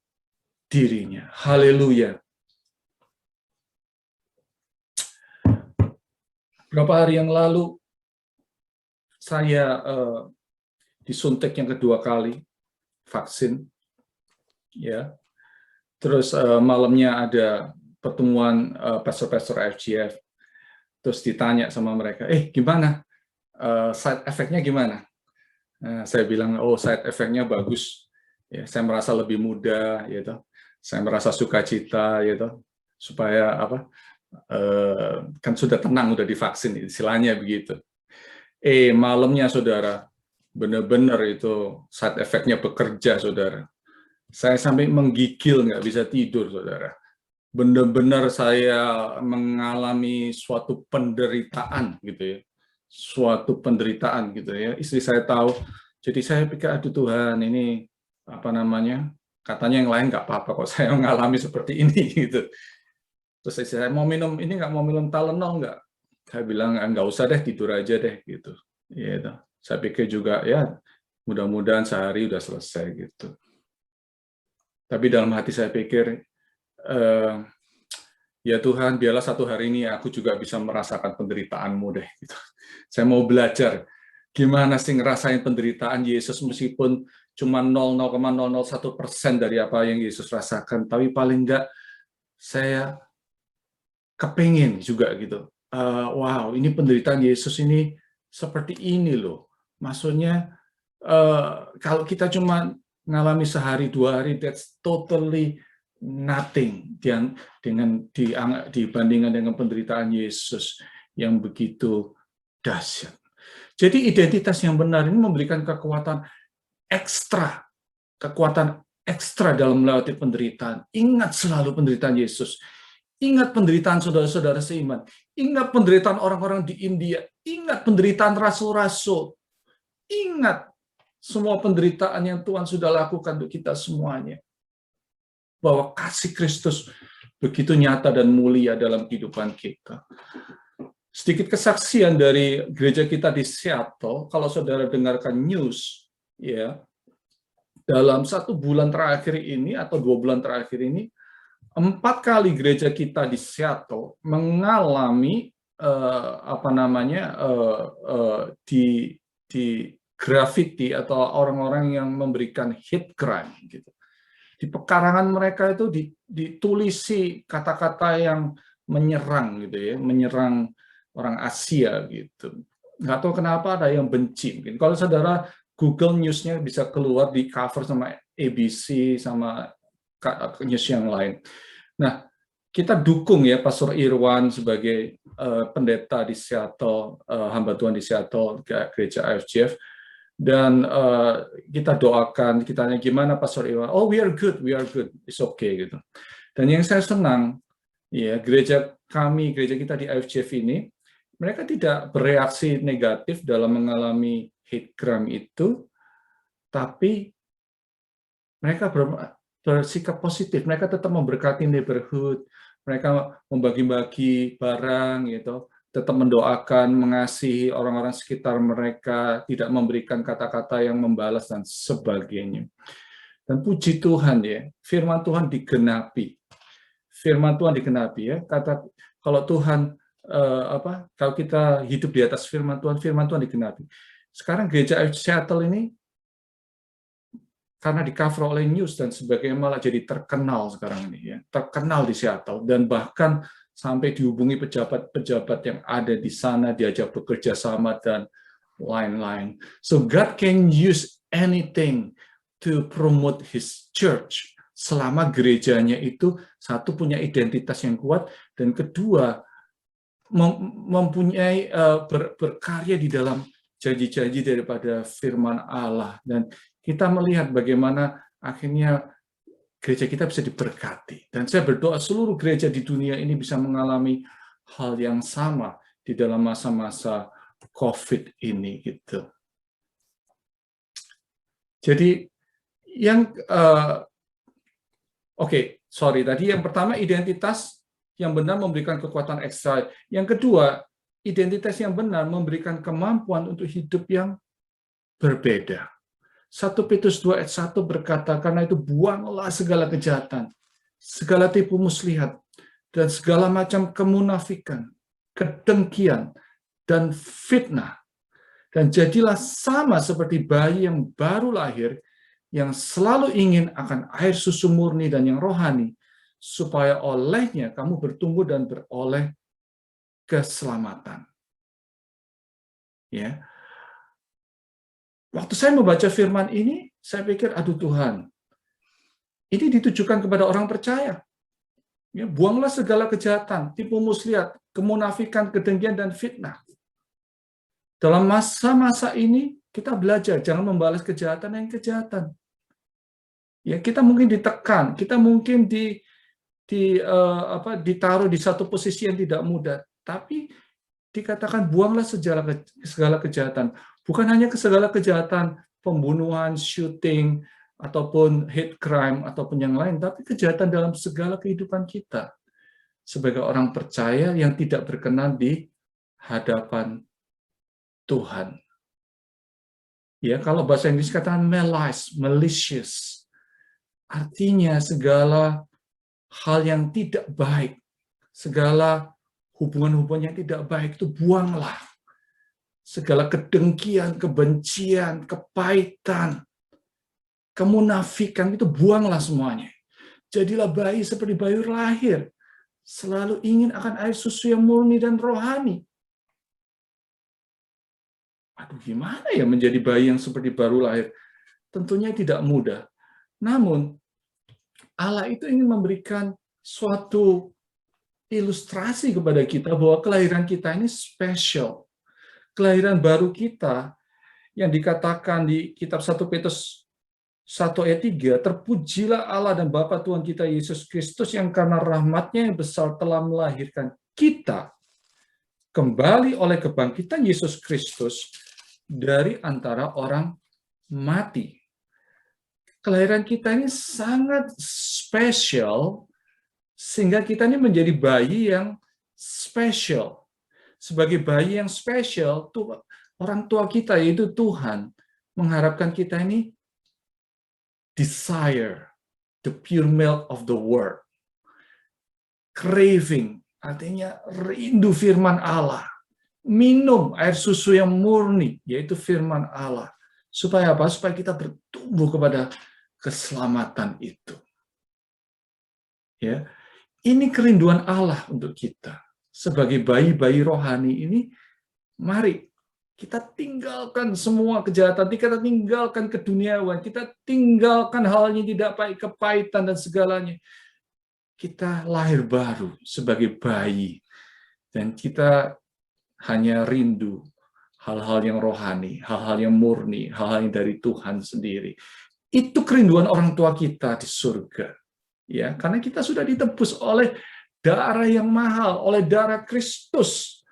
dirinya. Haleluya. Beberapa hari yang lalu, saya disuntik yang kedua kali vaksin, ya. Terus malamnya ada pertemuan pastor-pastor FGF, terus ditanya sama mereka, gimana? Side effect-nya gimana? Saya bilang, side effect-nya bagus. Ya, saya merasa lebih muda, gitu. Saya merasa sukacita, gitu. Supaya apa? Kan sudah tenang, udah divaksin, istilahnya begitu. Malamnya, saudara, benar-benar itu side effect-nya bekerja, saudara. Saya sampai menggigil, nggak bisa tidur, saudara. Benar-benar saya mengalami suatu penderitaan, gitu ya. Suatu penderitaan gitu ya. Istri saya tahu, jadi saya pikir, aduh Tuhan, ini apa namanya, katanya yang lain nggak apa-apa kok saya mengalami seperti ini gitu. Terus saya mau minum ini, nggak mau minum Tylenol nggak? Saya bilang nggak usah deh, tidur aja deh gitu. Gitu. Saya pikir juga ya mudah-mudahan sehari udah selesai gitu. Tapi dalam hati saya pikir ya Tuhan, biarlah satu hari ini aku juga bisa merasakan penderitaan-mu deh. Gitu. Saya mau belajar gimana sih ngerasain penderitaan Yesus meskipun cuma 0,001% dari apa yang Yesus rasakan, tapi paling enggak saya kepingin juga gitu. Wow, ini penderitaan Yesus ini seperti ini loh. Maksudnya kalau kita cuma ngalami sehari 2 hari, that's totally nothing dibandingkan dengan penderitaan Yesus yang begitu dahsyat. Jadi identitas yang benar ini memberikan kekuatan ekstra dalam melewati penderitaan. Ingat selalu penderitaan Yesus. Ingat penderitaan saudara-saudara seiman. Ingat penderitaan orang-orang di India. Ingat penderitaan rasul-rasul. Ingat semua penderitaan yang Tuhan sudah lakukan untuk kita semuanya. Bahwa kasih Kristus begitu nyata dan mulia dalam kehidupan kita. Sedikit kesaksian dari gereja kita di Seattle, kalau saudara dengarkan news, ya, dalam 1 bulan terakhir ini atau 2 bulan terakhir ini, 4 kali gereja kita di Seattle mengalami di graffiti atau orang-orang yang memberikan hate crime gitu. Di pekarangan mereka itu ditulisi kata-kata yang menyerang gitu ya, menyerang orang Asia gitu. Nggak tahu kenapa ada yang benci. Mungkin kalau saudara Google News-nya bisa keluar di cover sama ABC sama news yang lain. Nah, kita dukung ya Pastor Irwan sebagai pendeta di Seattle, hamba Tuhan di Seattle, gereja IFGF. Dan kita doakan, kita tanya gimana Pastor Irwan? Oh, we are good, it's okay gitu. Dan yang saya senang, ya gereja kita di IFGF ini, mereka tidak bereaksi negatif dalam mengalami hate crime itu, tapi mereka bersikap positif. Mereka tetap memberkati neighborhood, mereka membagi-bagi barang, gitu, tetap mendoakan, mengasihi orang-orang sekitar mereka, tidak memberikan kata-kata yang membalas dan sebagainya. Dan puji Tuhan ya, firman Tuhan digenapi. Firman Tuhan digenapi ya. Kalau Tuhan kalau kita hidup di atas firman Tuhan digenapi. Sekarang gereja Seattle ini karena di cover oleh news dan sebagainya malah jadi terkenal sekarang ini ya, terkenal di Seattle dan bahkan sampai dihubungi pejabat-pejabat yang ada di sana, diajak bekerja sama dan lain-lain. So God can use anything to promote His church selama gerejanya itu satu punya identitas yang kuat dan kedua mempunyai berkarya di dalam janji-janji daripada firman Allah. Dan kita melihat bagaimana akhirnya gereja kita bisa diberkati. Dan saya berdoa seluruh gereja di dunia ini bisa mengalami hal yang sama di dalam masa-masa COVID ini gitu. Jadi yang tadi yang pertama identitas yang benar memberikan kekuatan ekstra. Yang kedua, identitas yang benar memberikan kemampuan untuk hidup yang berbeda. 1 Petrus 2 ayat 1 berkata, karena itu buanglah segala kejahatan, segala tipu muslihat, dan segala macam kemunafikan, kedengkian, dan fitnah. Dan jadilah sama seperti bayi yang baru lahir, yang selalu ingin akan air susu murni dan yang rohani, supaya olehnya kamu bertumbuh dan beroleh keselamatan. Ya. Waktu saya membaca firman ini, saya pikir, aduh Tuhan, ini ditujukan kepada orang percaya. Ya, buanglah segala kejahatan, tipu muslihat, kemunafikan, kedengkian, dan fitnah. Dalam masa-masa ini, kita belajar, jangan membalas kejahatan yang kejahatan. Ya, kita mungkin ditekan, kita mungkin ditaruh di satu posisi yang tidak mudah, tapi dikatakan buanglah segala kejahatan, bukan hanya segala kejahatan pembunuhan, shooting, ataupun hate crime ataupun yang lain, tapi kejahatan dalam segala kehidupan kita sebagai orang percaya yang tidak berkenan di hadapan Tuhan. Ya, kalau bahasa Inggris katakan malice, malicious, artinya segala hal yang tidak baik Segala hubungan-hubungan yang tidak baik itu buanglah. Segala kedengkian, kebencian, kepahitan, kemunafikan itu buanglah semuanya. Jadilah bayi seperti bayi lahir, selalu ingin akan air susu yang murni dan rohani. Aduh, gimana ya menjadi bayi yang seperti baru lahir? Tentunya tidak mudah. Namun, Allah itu ingin memberikan suatu ilustrasi kepada kita bahwa kelahiran kita ini spesial. Kelahiran baru kita yang dikatakan di kitab 1 Petrus 1 ayat 3, terpujilah Allah dan Bapa Tuhan kita Yesus Kristus yang karena rahmat-Nya yang besar telah melahirkan kita kembali oleh kebangkitan Yesus Kristus dari antara orang mati. Kelahiran kita ini sangat spesial, sehingga kita ini menjadi bayi yang spesial. Sebagai bayi yang spesial, orang tua kita, yaitu Tuhan, mengharapkan kita ini desire the pure milk of the word. Craving, artinya rindu firman Allah. Minum air susu yang murni, yaitu firman Allah. Supaya apa? Supaya kita bertumbuh kepada keselamatan itu. Ya, ini kerinduan Allah untuk kita. Sebagai bayi-bayi rohani ini, mari kita tinggalkan semua kejahatan, kita tinggalkan keduniawan, kita tinggalkan hal yang tidak baik, kepahitan dan segalanya. Kita lahir baru sebagai bayi, dan kita hanya rindu hal-hal yang rohani, hal-hal yang murni, hal-hal yang dari Tuhan sendiri. Itu kerinduan orang tua kita di surga. Ya, karena kita sudah ditebus oleh darah yang mahal, oleh darah Kristus.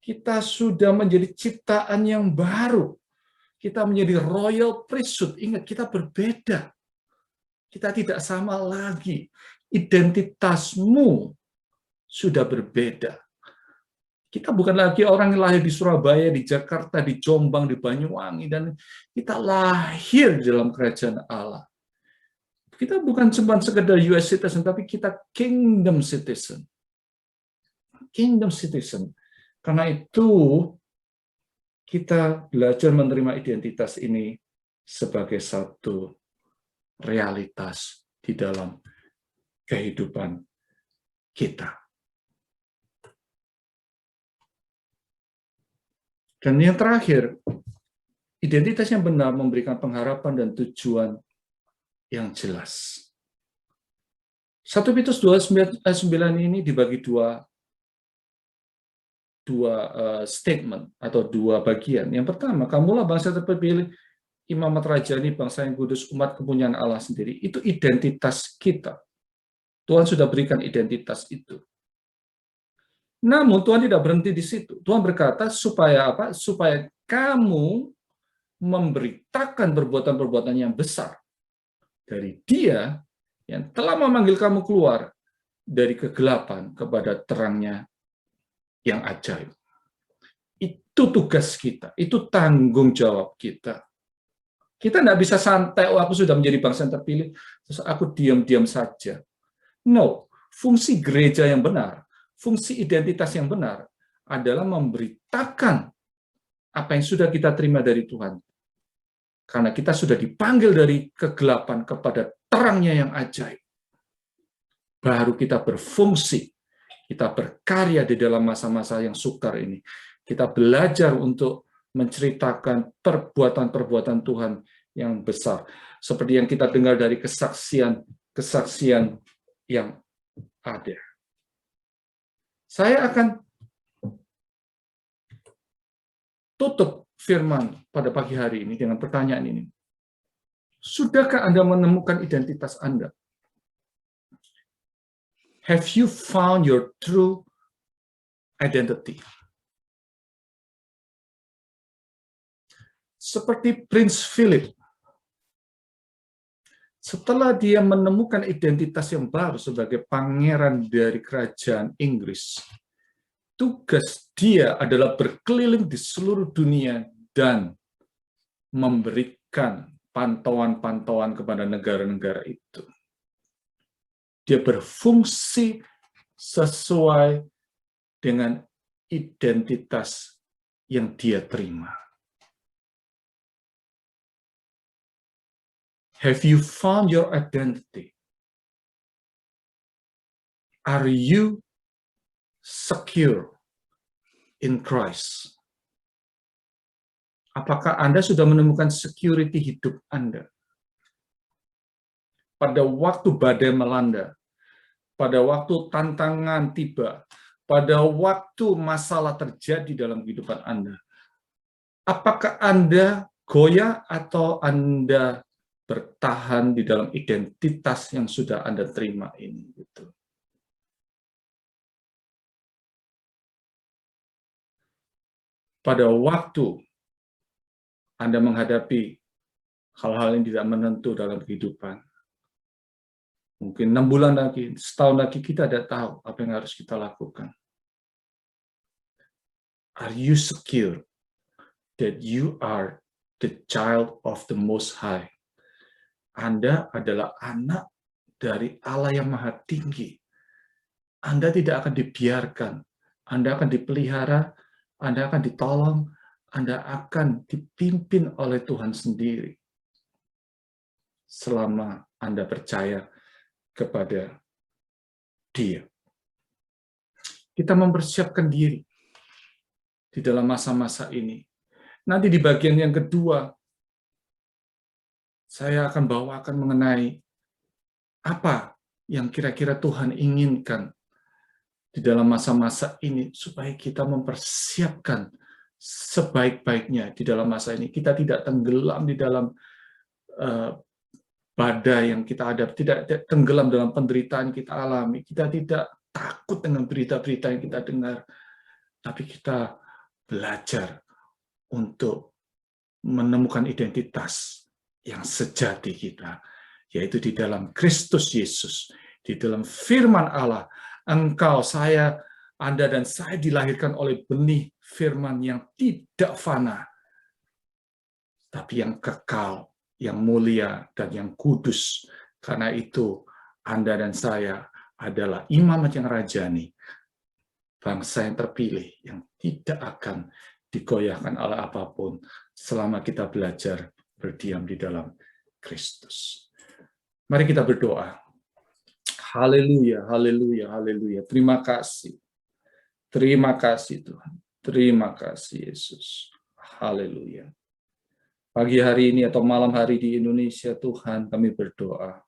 Kita sudah menjadi ciptaan yang baru. Kita menjadi royal priesthood. Ingat, kita berbeda. Kita tidak sama lagi. Identitasmu sudah berbeda. Kita bukan lagi orang yang lahir di Surabaya, di Jakarta, di Jombang, di Banyuwangi, dan kita lahir di dalam kerajaan Allah. Kita bukan cuma sekedar US citizen, tapi kita kingdom citizen. Kingdom citizen. Karena itu, kita belajar menerima identitas ini sebagai satu realitas di dalam kehidupan kita. Dan yang terakhir, identitas yang benar memberikan pengharapan dan tujuan yang jelas. 1 Petrus 2 ayat 9 ini dibagi dua statement atau dua bagian. Yang pertama, kamulah bangsa terpilih, imamat rajani, bangsa yang kudus, umat kepunyaan Allah sendiri. Itu identitas kita. Tuhan sudah berikan identitas itu. Namun Tuhan tidak berhenti di situ. Tuhan berkata supaya apa? Supaya kamu memberitakan perbuatan-perbuatan yang besar dari Dia yang telah memanggil kamu keluar dari kegelapan kepada terangnya yang ajaib. Itu tugas kita, itu tanggung jawab kita. Kita tidak bisa santai, oh aku sudah menjadi bangsa yang terpilih, terus aku diam-diam saja. No, fungsi gereja yang benar, fungsi identitas yang benar adalah memberitakan apa yang sudah kita terima dari Tuhan. Karena kita sudah dipanggil dari kegelapan kepada terangnya yang ajaib. Baru kita berfungsi, kita berkarya di dalam masa-masa yang sukar ini. Kita belajar untuk menceritakan perbuatan-perbuatan Tuhan yang besar. Seperti yang kita dengar dari kesaksian yang ada. Saya akan tutup firman pada pagi hari ini dengan pertanyaan ini. Sudahkah Anda menemukan identitas Anda? Have you found your true identity? Seperti Prince Philip, setelah dia menemukan identitas yang baru sebagai pangeran dari kerajaan Inggris, tugas dia adalah berkeliling di seluruh dunia dan memberikan pantauan-pantauan kepada negara-negara itu. Dia berfungsi sesuai dengan identitas yang dia terima. Have you found your identity? Are you secure in Christ? Apakah Anda sudah menemukan security hidup Anda? Pada waktu badai melanda, pada waktu tantangan tiba, pada waktu masalah terjadi dalam kehidupan Anda, apakah Anda goyah atau Anda bertahan di dalam identitas yang sudah Anda terima ini? Gitu. Pada waktu Anda menghadapi hal-hal yang tidak menentu dalam kehidupan, mungkin 6 bulan lagi, setahun lagi, kita tidak tahu apa yang harus kita lakukan. Are you secure that you are the child of the Most High? Anda adalah anak dari Allah yang Maha Tinggi. Anda tidak akan dibiarkan. Anda akan dipelihara, Anda akan ditolong, Anda akan dipimpin oleh Tuhan sendiri. Selama Anda percaya kepada Dia. Kita mempersiapkan diri di dalam masa-masa ini. Nanti di bagian yang kedua, saya akan bawakan mengenai apa yang kira-kira Tuhan inginkan di dalam masa-masa ini, supaya kita mempersiapkan sebaik-baiknya di dalam masa ini. Kita tidak tenggelam di dalam badai yang kita hadapi, tidak tenggelam dalam penderitaan yang kita alami, kita tidak takut dengan berita-berita yang kita dengar, tapi kita belajar untuk menemukan identitas yang sejati kita, yaitu di dalam Kristus Yesus, di dalam firman Allah. Engkau, saya, Anda, dan saya dilahirkan oleh benih firman yang tidak fana, tapi yang kekal, yang mulia, dan yang kudus. Karena itu, Anda dan saya adalah imamat yang rajani, bangsa yang terpilih, yang tidak akan digoyahkan oleh apapun selama kita belajar berdiam di dalam Kristus. Mari kita berdoa. Haleluya, haleluya, haleluya. Terima kasih. Terima kasih Tuhan. Terima kasih Yesus. Haleluya. Pagi hari ini atau malam hari di Indonesia, Tuhan, kami berdoa.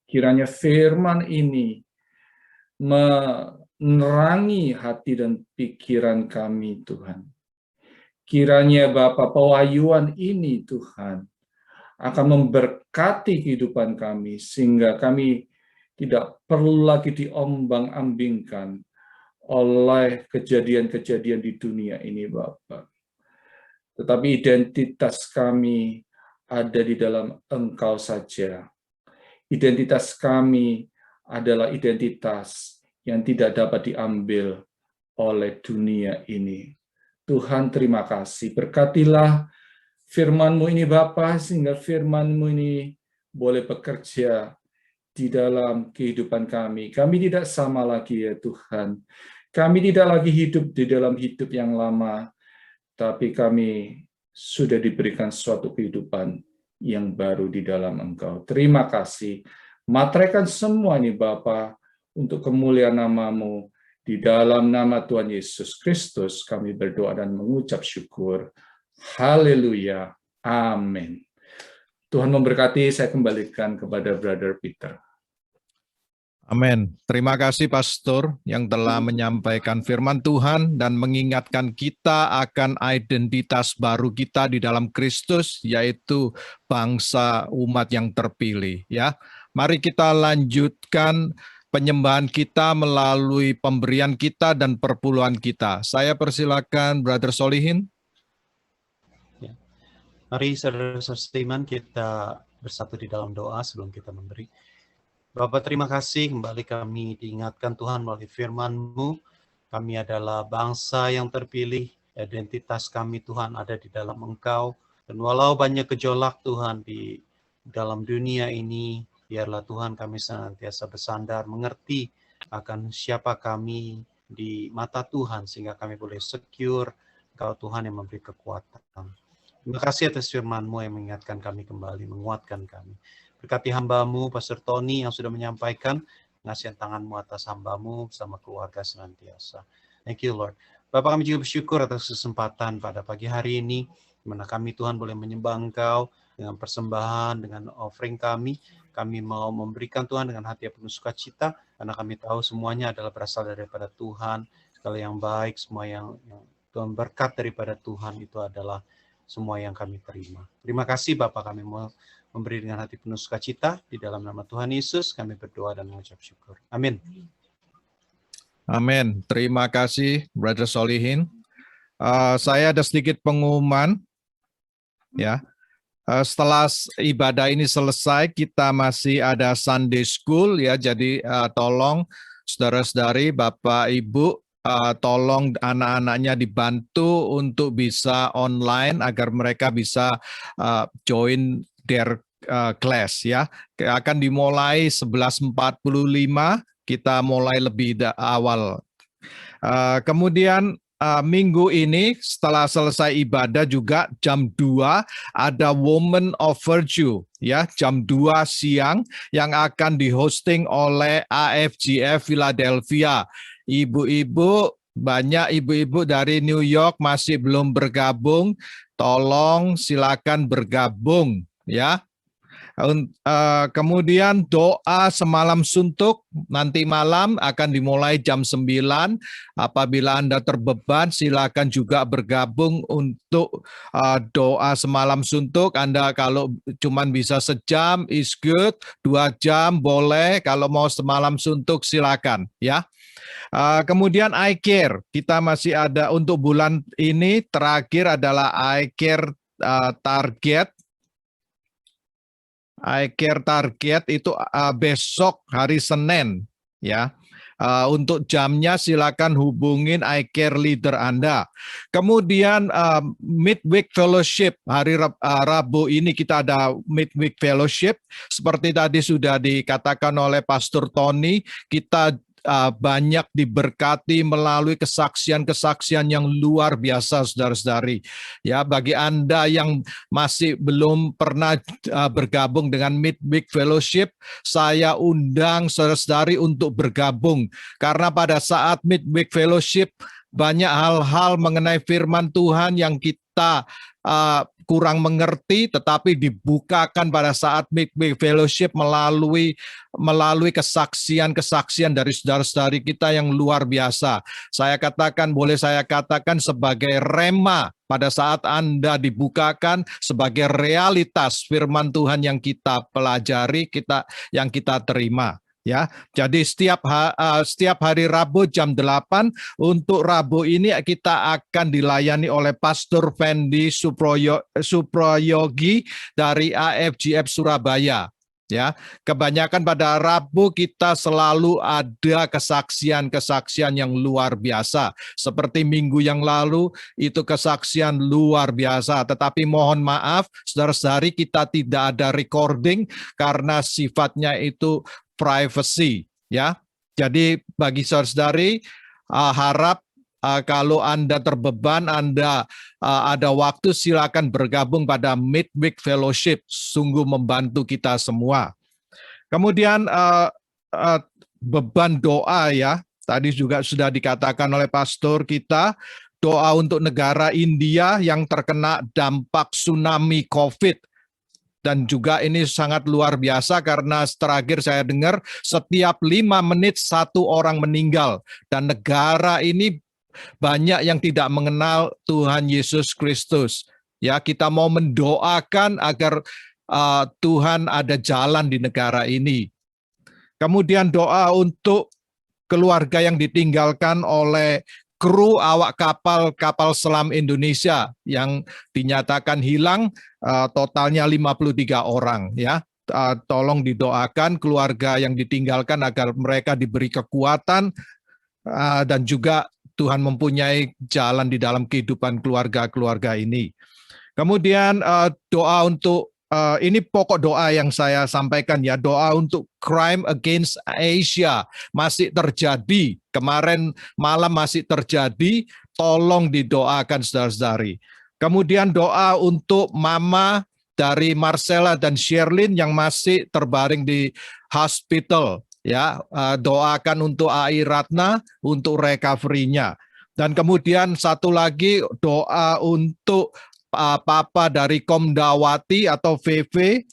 Kiranya firman ini menerangi hati dan pikiran kami, Tuhan. Kiranya Bapa, pewahyuan ini, Tuhan, akan memberkati kehidupan kami, sehingga kami tidak perlu lagi diombang-ambingkan oleh kejadian-kejadian di dunia ini, Bapa. Tetapi identitas kami ada di dalam Engkau saja. Identitas kami adalah identitas yang tidak dapat diambil oleh dunia ini. Tuhan, terima kasih. Berkatilah firman-Mu ini, Bapa, sehingga firman-Mu ini boleh bekerja di dalam kehidupan kami. Kami tidak sama lagi, ya Tuhan. Kami tidak lagi hidup di dalam hidup yang lama, tapi kami sudah diberikan suatu kehidupan yang baru di dalam Engkau. Terima kasih. Materaikan semua ini, Bapa, untuk kemuliaan nama-Mu. Di dalam nama Tuhan Yesus Kristus, kami berdoa dan mengucap syukur. Haleluya. Amin. Tuhan memberkati. Saya kembalikan kepada Brother Peter. Amin. Terima kasih Pastor yang telah menyampaikan firman Tuhan dan mengingatkan kita akan identitas baru kita di dalam Kristus, yaitu bangsa umat yang terpilih. Ya, mari kita lanjutkan penyembahan kita melalui pemberian kita dan perpuluhan kita. Saya persilakan Brother Solihin. Ya. Mari saudara-saudara seiman kita bersatu di dalam doa sebelum kita memberi. Bapak, terima kasih kembali kami diingatkan Tuhan melalui firman-Mu. Kami adalah bangsa yang terpilih, identitas kami Tuhan ada di dalam Engkau. Dan walau banyak gejolak Tuhan di dalam dunia ini, biarlah Tuhan kami senantiasa bersandar, mengerti akan siapa kami di mata Tuhan, sehingga kami boleh secure Engkau Tuhan yang memberi kekuatan. Terima kasih atas firman-Mu yang mengingatkan kami kembali, menguatkan kami. Berkati hamba-Mu, Pastor Tony yang sudah menyampaikan, ngasihan tangan-Mu atas hamba-Mu bersama keluarga senantiasa. Thank you, Lord. Bapak, kami juga bersyukur atas kesempatan pada pagi hari ini, di mana kami Tuhan boleh menyembah Engkau dengan persembahan, dengan offering kami. Kami mau memberikan Tuhan dengan hati yang penuh sukacita, karena kami tahu semuanya adalah berasal daripada Tuhan. Segala yang baik, semua yang Tuhan berkat daripada Tuhan itu adalah semua yang kami terima. Terima kasih Bapak, kami mau memberi dengan hati penuh sukacita. Di dalam nama Tuhan Yesus kami berdoa dan mengucap syukur. Amin. Amin. Terima kasih, Brother Solihin. Saya ada sedikit pengumuman. Ya, setelah ibadah ini selesai, kita masih ada Sunday School. Ya, jadi tolong saudara-saudari, Bapak, Ibu, tolong anak-anaknya dibantu untuk bisa online agar mereka bisa join their class. Ya, akan dimulai 11.45. Kita mulai lebih awal. Kemudian minggu ini setelah selesai ibadah juga jam 2 ada Women of Virtue, ya, jam 2 siang yang akan dihosting oleh AFGF Philadelphia. Ibu-ibu, banyak ibu-ibu dari New York masih belum bergabung, tolong silakan bergabung, ya. Kemudian doa semalam suntuk nanti malam akan dimulai jam 9. Apabila Anda terbeban, silakan juga bergabung untuk doa semalam suntuk. Anda kalau cuma bisa sejam is good, 2 jam boleh. Kalau mau semalam suntuk silakan, ya. Kemudian I Care, kita masih ada untuk bulan ini. Terakhir adalah I Care Target. I Care Target itu besok hari Senin, ya. Untuk jamnya silakan hubungin I Care leader Anda. Kemudian Midweek Fellowship hari Rabu ini kita ada Midweek Fellowship. Seperti tadi sudah dikatakan oleh Pastor Tony, kita banyak diberkati melalui kesaksian-kesaksian yang luar biasa, saudara-saudari. Ya, bagi Anda yang masih belum pernah bergabung dengan Midweek Fellowship, saya undang saudara-saudari untuk bergabung. Karena pada saat Midweek Fellowship, banyak hal-hal mengenai firman Tuhan yang kita kurang mengerti, tetapi dibukakan pada saat Midweek Fellowship melalui kesaksian-kesaksian dari saudara-saudari kita yang luar biasa. Boleh saya katakan sebagai rema pada saat Anda dibukakan sebagai realitas firman Tuhan yang kita pelajari, yang kita terima. Ya, jadi setiap hari Rabu jam 8, untuk Rabu ini kita akan dilayani oleh Pastor Fendi Suprayogi dari AFGF Surabaya. Ya, kebanyakan pada Rabu kita selalu ada kesaksian-kesaksian yang luar biasa. Seperti minggu yang lalu itu kesaksian luar biasa. Tetapi mohon maaf, saudara-saudari, kita tidak ada recording karena sifatnya itu privacy, ya. Jadi bagi saudara-saudari, harap kalau Anda terbeban, Anda ada waktu, silakan bergabung pada Midweek Fellowship. Sungguh membantu kita semua. Kemudian beban doa, ya. Tadi juga sudah dikatakan oleh pastor kita, doa untuk negara India yang terkena dampak tsunami COVID. Dan juga ini sangat luar biasa karena terakhir saya dengar setiap 5 menit 1 orang meninggal. Dan negara ini banyak yang tidak mengenal Tuhan Yesus Kristus. Ya, kita mau mendoakan agar Tuhan ada jalan di negara ini. Kemudian doa untuk keluarga yang ditinggalkan oleh kru awak kapal selam Indonesia yang dinyatakan hilang, totalnya 53 orang, ya. Tolong didoakan keluarga yang ditinggalkan agar mereka diberi kekuatan dan juga Tuhan mempunyai jalan di dalam kehidupan keluarga-keluarga ini. Kemudian doa untuk ini pokok doa yang saya sampaikan ya, doa untuk crime against Asia masih terjadi, kemarin malam masih terjadi, tolong didoakan saudara-saudari. Kemudian doa untuk mama dari Marcella dan Sherlyn yang masih terbaring di hospital, ya, doakan untuk AI Ratna untuk recovery-nya. Dan kemudian satu lagi doa untuk Papa dari Komdawati atau VV,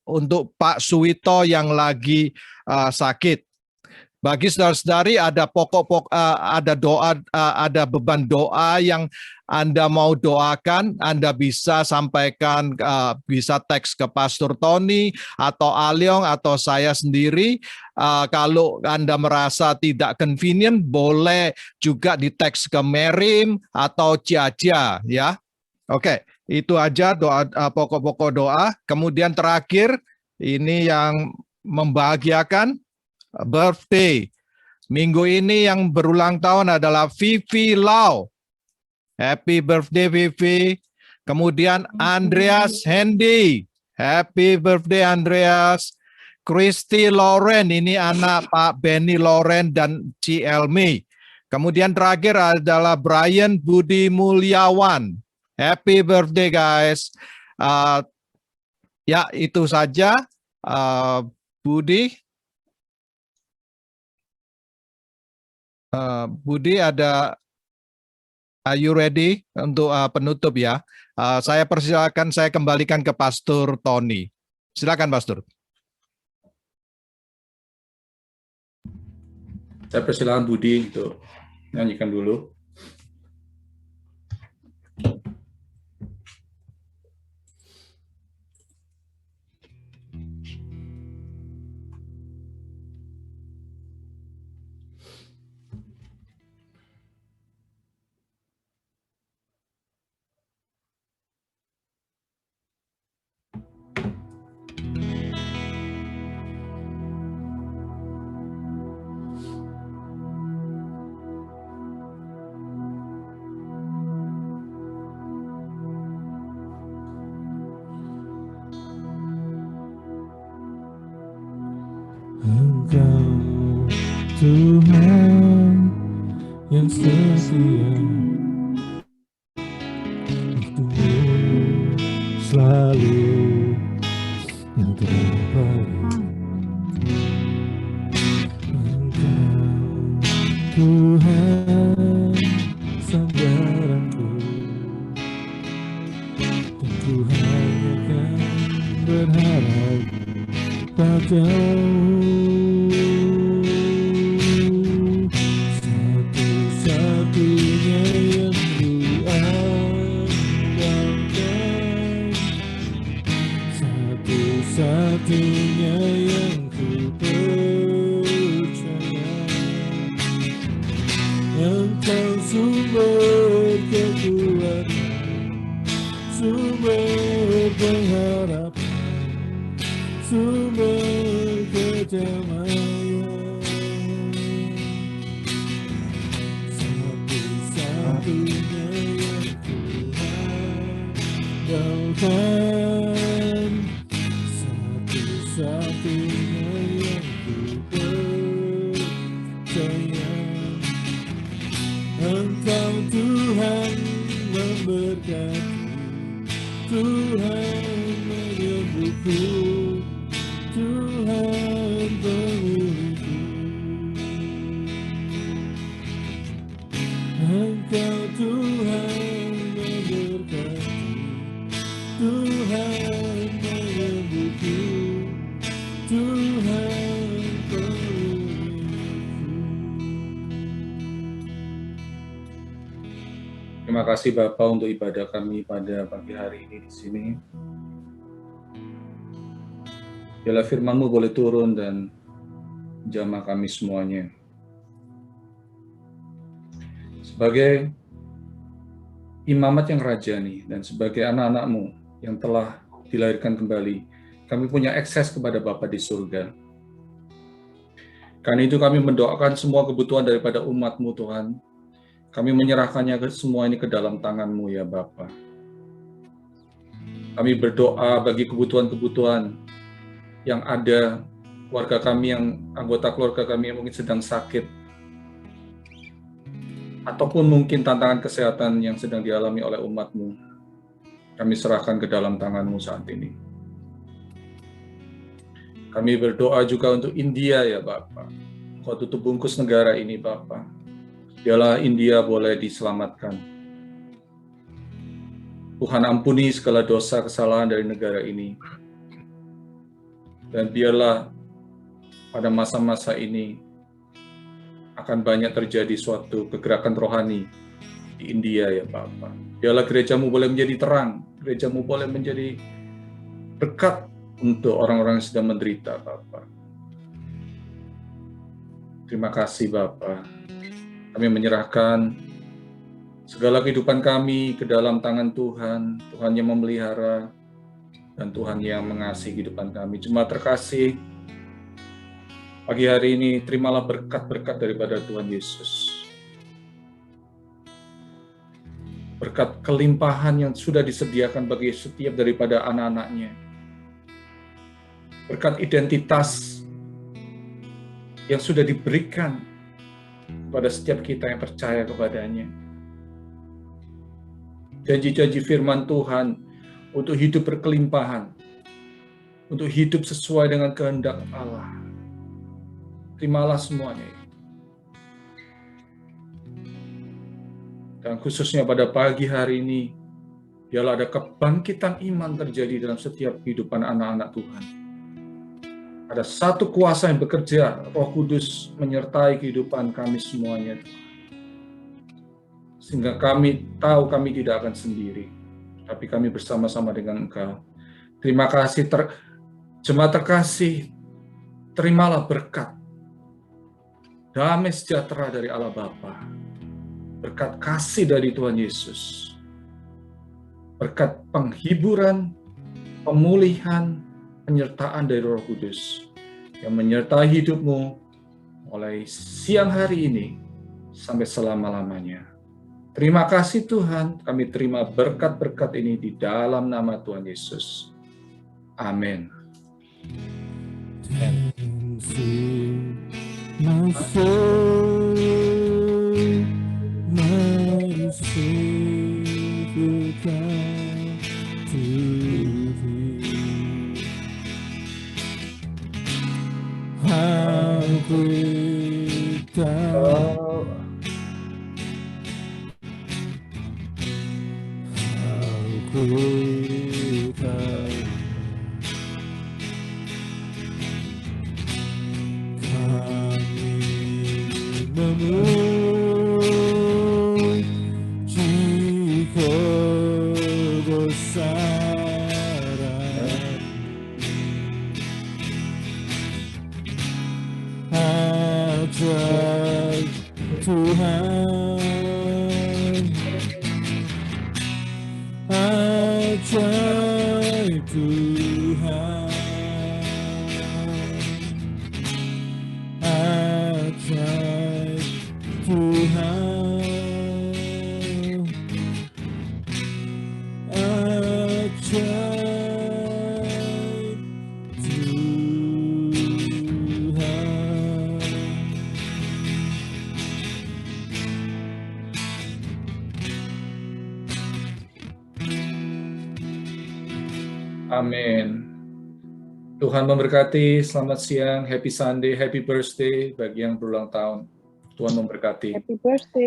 untuk Pak Suwito yang lagi sakit. Bagi saudara-saudari ada ada doa, ada beban doa yang Anda mau doakan, Anda bisa sampaikan, bisa teks ke Pastor Tony atau Aliong atau saya sendiri. Kalau Anda merasa tidak convenient, boleh juga di teks ke Merim atau Ciacia, ya. Oke, itu aja doa, pokok-pokok doa. Kemudian terakhir, ini yang membahagiakan, birthday. Minggu ini yang berulang tahun adalah Vivi Lau. Happy birthday Vivi. Kemudian Andreas Hendy. Happy birthday Andreas. Christy Loren, ini anak Pak Benny Loren dan Ci Elmi. Kemudian terakhir adalah Brian Budi Mulyawan. Happy birthday guys. Ya itu saja. Budi. Budi ada, are you ready untuk penutup ya? Saya persilakan, saya kembalikan ke Pastor Tony. Silakan Pastor. Saya persilakan Budi untuk nyanyikan dulu. Engkau Tuhan yang setia, waktumu selalu yang terbaik. Engkau Tuhan sandaranku, dan ku hanya akan berharap padamu. Satu-satunya yang ku andalkan, satu-satunya yang ku percaya. Engkau sumber kekuatan, sumber pengharapan, sumber kedamaian. Satu-satunya yang ku andalkan, satu-satunya yang ku percaya. Engkau Tuhan memberkati, Tuhan menyembuhku, Tuhan pemulihku. Engkau Tuhan memberkati, Tuhan menyembuhku, Tuhan pemulihku. Terima kasih Bapak untuk ibadah kami pada pagi hari ini di sini. Biarlah firman-Mu boleh turun dan jamah kami semuanya. Sebagai imamat yang rajani dan sebagai anak-anak-Mu yang telah dilahirkan kembali, kami punya akses kepada Bapa di surga. Karena itu kami mendoakan semua kebutuhan daripada umat-Mu Tuhan. Kami menyerahkannya semua ini ke dalam tangan-Mu ya Bapa. Kami berdoa bagi kebutuhan-kebutuhan yang ada, keluarga kami yang, anggota keluarga kami yang mungkin sedang sakit, ataupun mungkin tantangan kesehatan yang sedang dialami oleh umat-Mu. Kami serahkan ke dalam tangan-Mu saat ini. Kami berdoa juga untuk India ya Bapa. Kau tutup bungkus negara ini Bapa. Biarlah India boleh diselamatkan. Tuhan ampuni segala dosa kesalahan dari negara ini. Dan biarlah pada masa-masa ini akan banyak terjadi suatu kegerakan rohani di India ya Bapa. Biarlah gereja-Mu boleh menjadi terang, gereja-Mu boleh menjadi berkat untuk orang-orang yang sedang menderita Bapa. Terima kasih Bapa. Kami menyerahkan segala kehidupan kami ke dalam tangan Tuhan, Tuhan yang memelihara, dan Tuhan yang mengasihi kehidupan kami. Jemaat terkasih, pagi hari ini terimalah berkat-berkat daripada Tuhan Yesus. Berkat kelimpahan yang sudah disediakan bagi setiap daripada anak-anaknya. Berkat identitas yang sudah diberikan kepada setiap kita yang percaya kepadanya. Janji-janji firman Tuhan untuk hidup berkelimpahan, untuk hidup sesuai dengan kehendak Allah. Terimalah semuanya. Dan khususnya pada pagi hari ini, biarlah ada kebangkitan iman terjadi dalam setiap kehidupan anak-anak Tuhan. Ada satu kuasa yang bekerja, Roh Kudus menyertai kehidupan kami semuanya, Tuhan. Sehingga kami tahu kami tidak akan sendiri, tapi kami bersama-sama dengan Engkau. Terima kasih, jemaat terkasih, terimalah berkat, damai sejahtera dari Allah Bapa, berkat kasih dari Tuhan Yesus, berkat penghiburan, pemulihan, penyertaan dari Roh Kudus yang menyertai hidupmu mulai siang hari ini sampai selama-lamanya. Terima kasih Tuhan, kami terima berkat-berkat ini di dalam nama Tuhan Yesus. Amin. Amin. Tuhan memberkati, selamat siang, happy Sunday, happy birthday bagi yang berulang tahun. Tuhan memberkati. Happy birthday.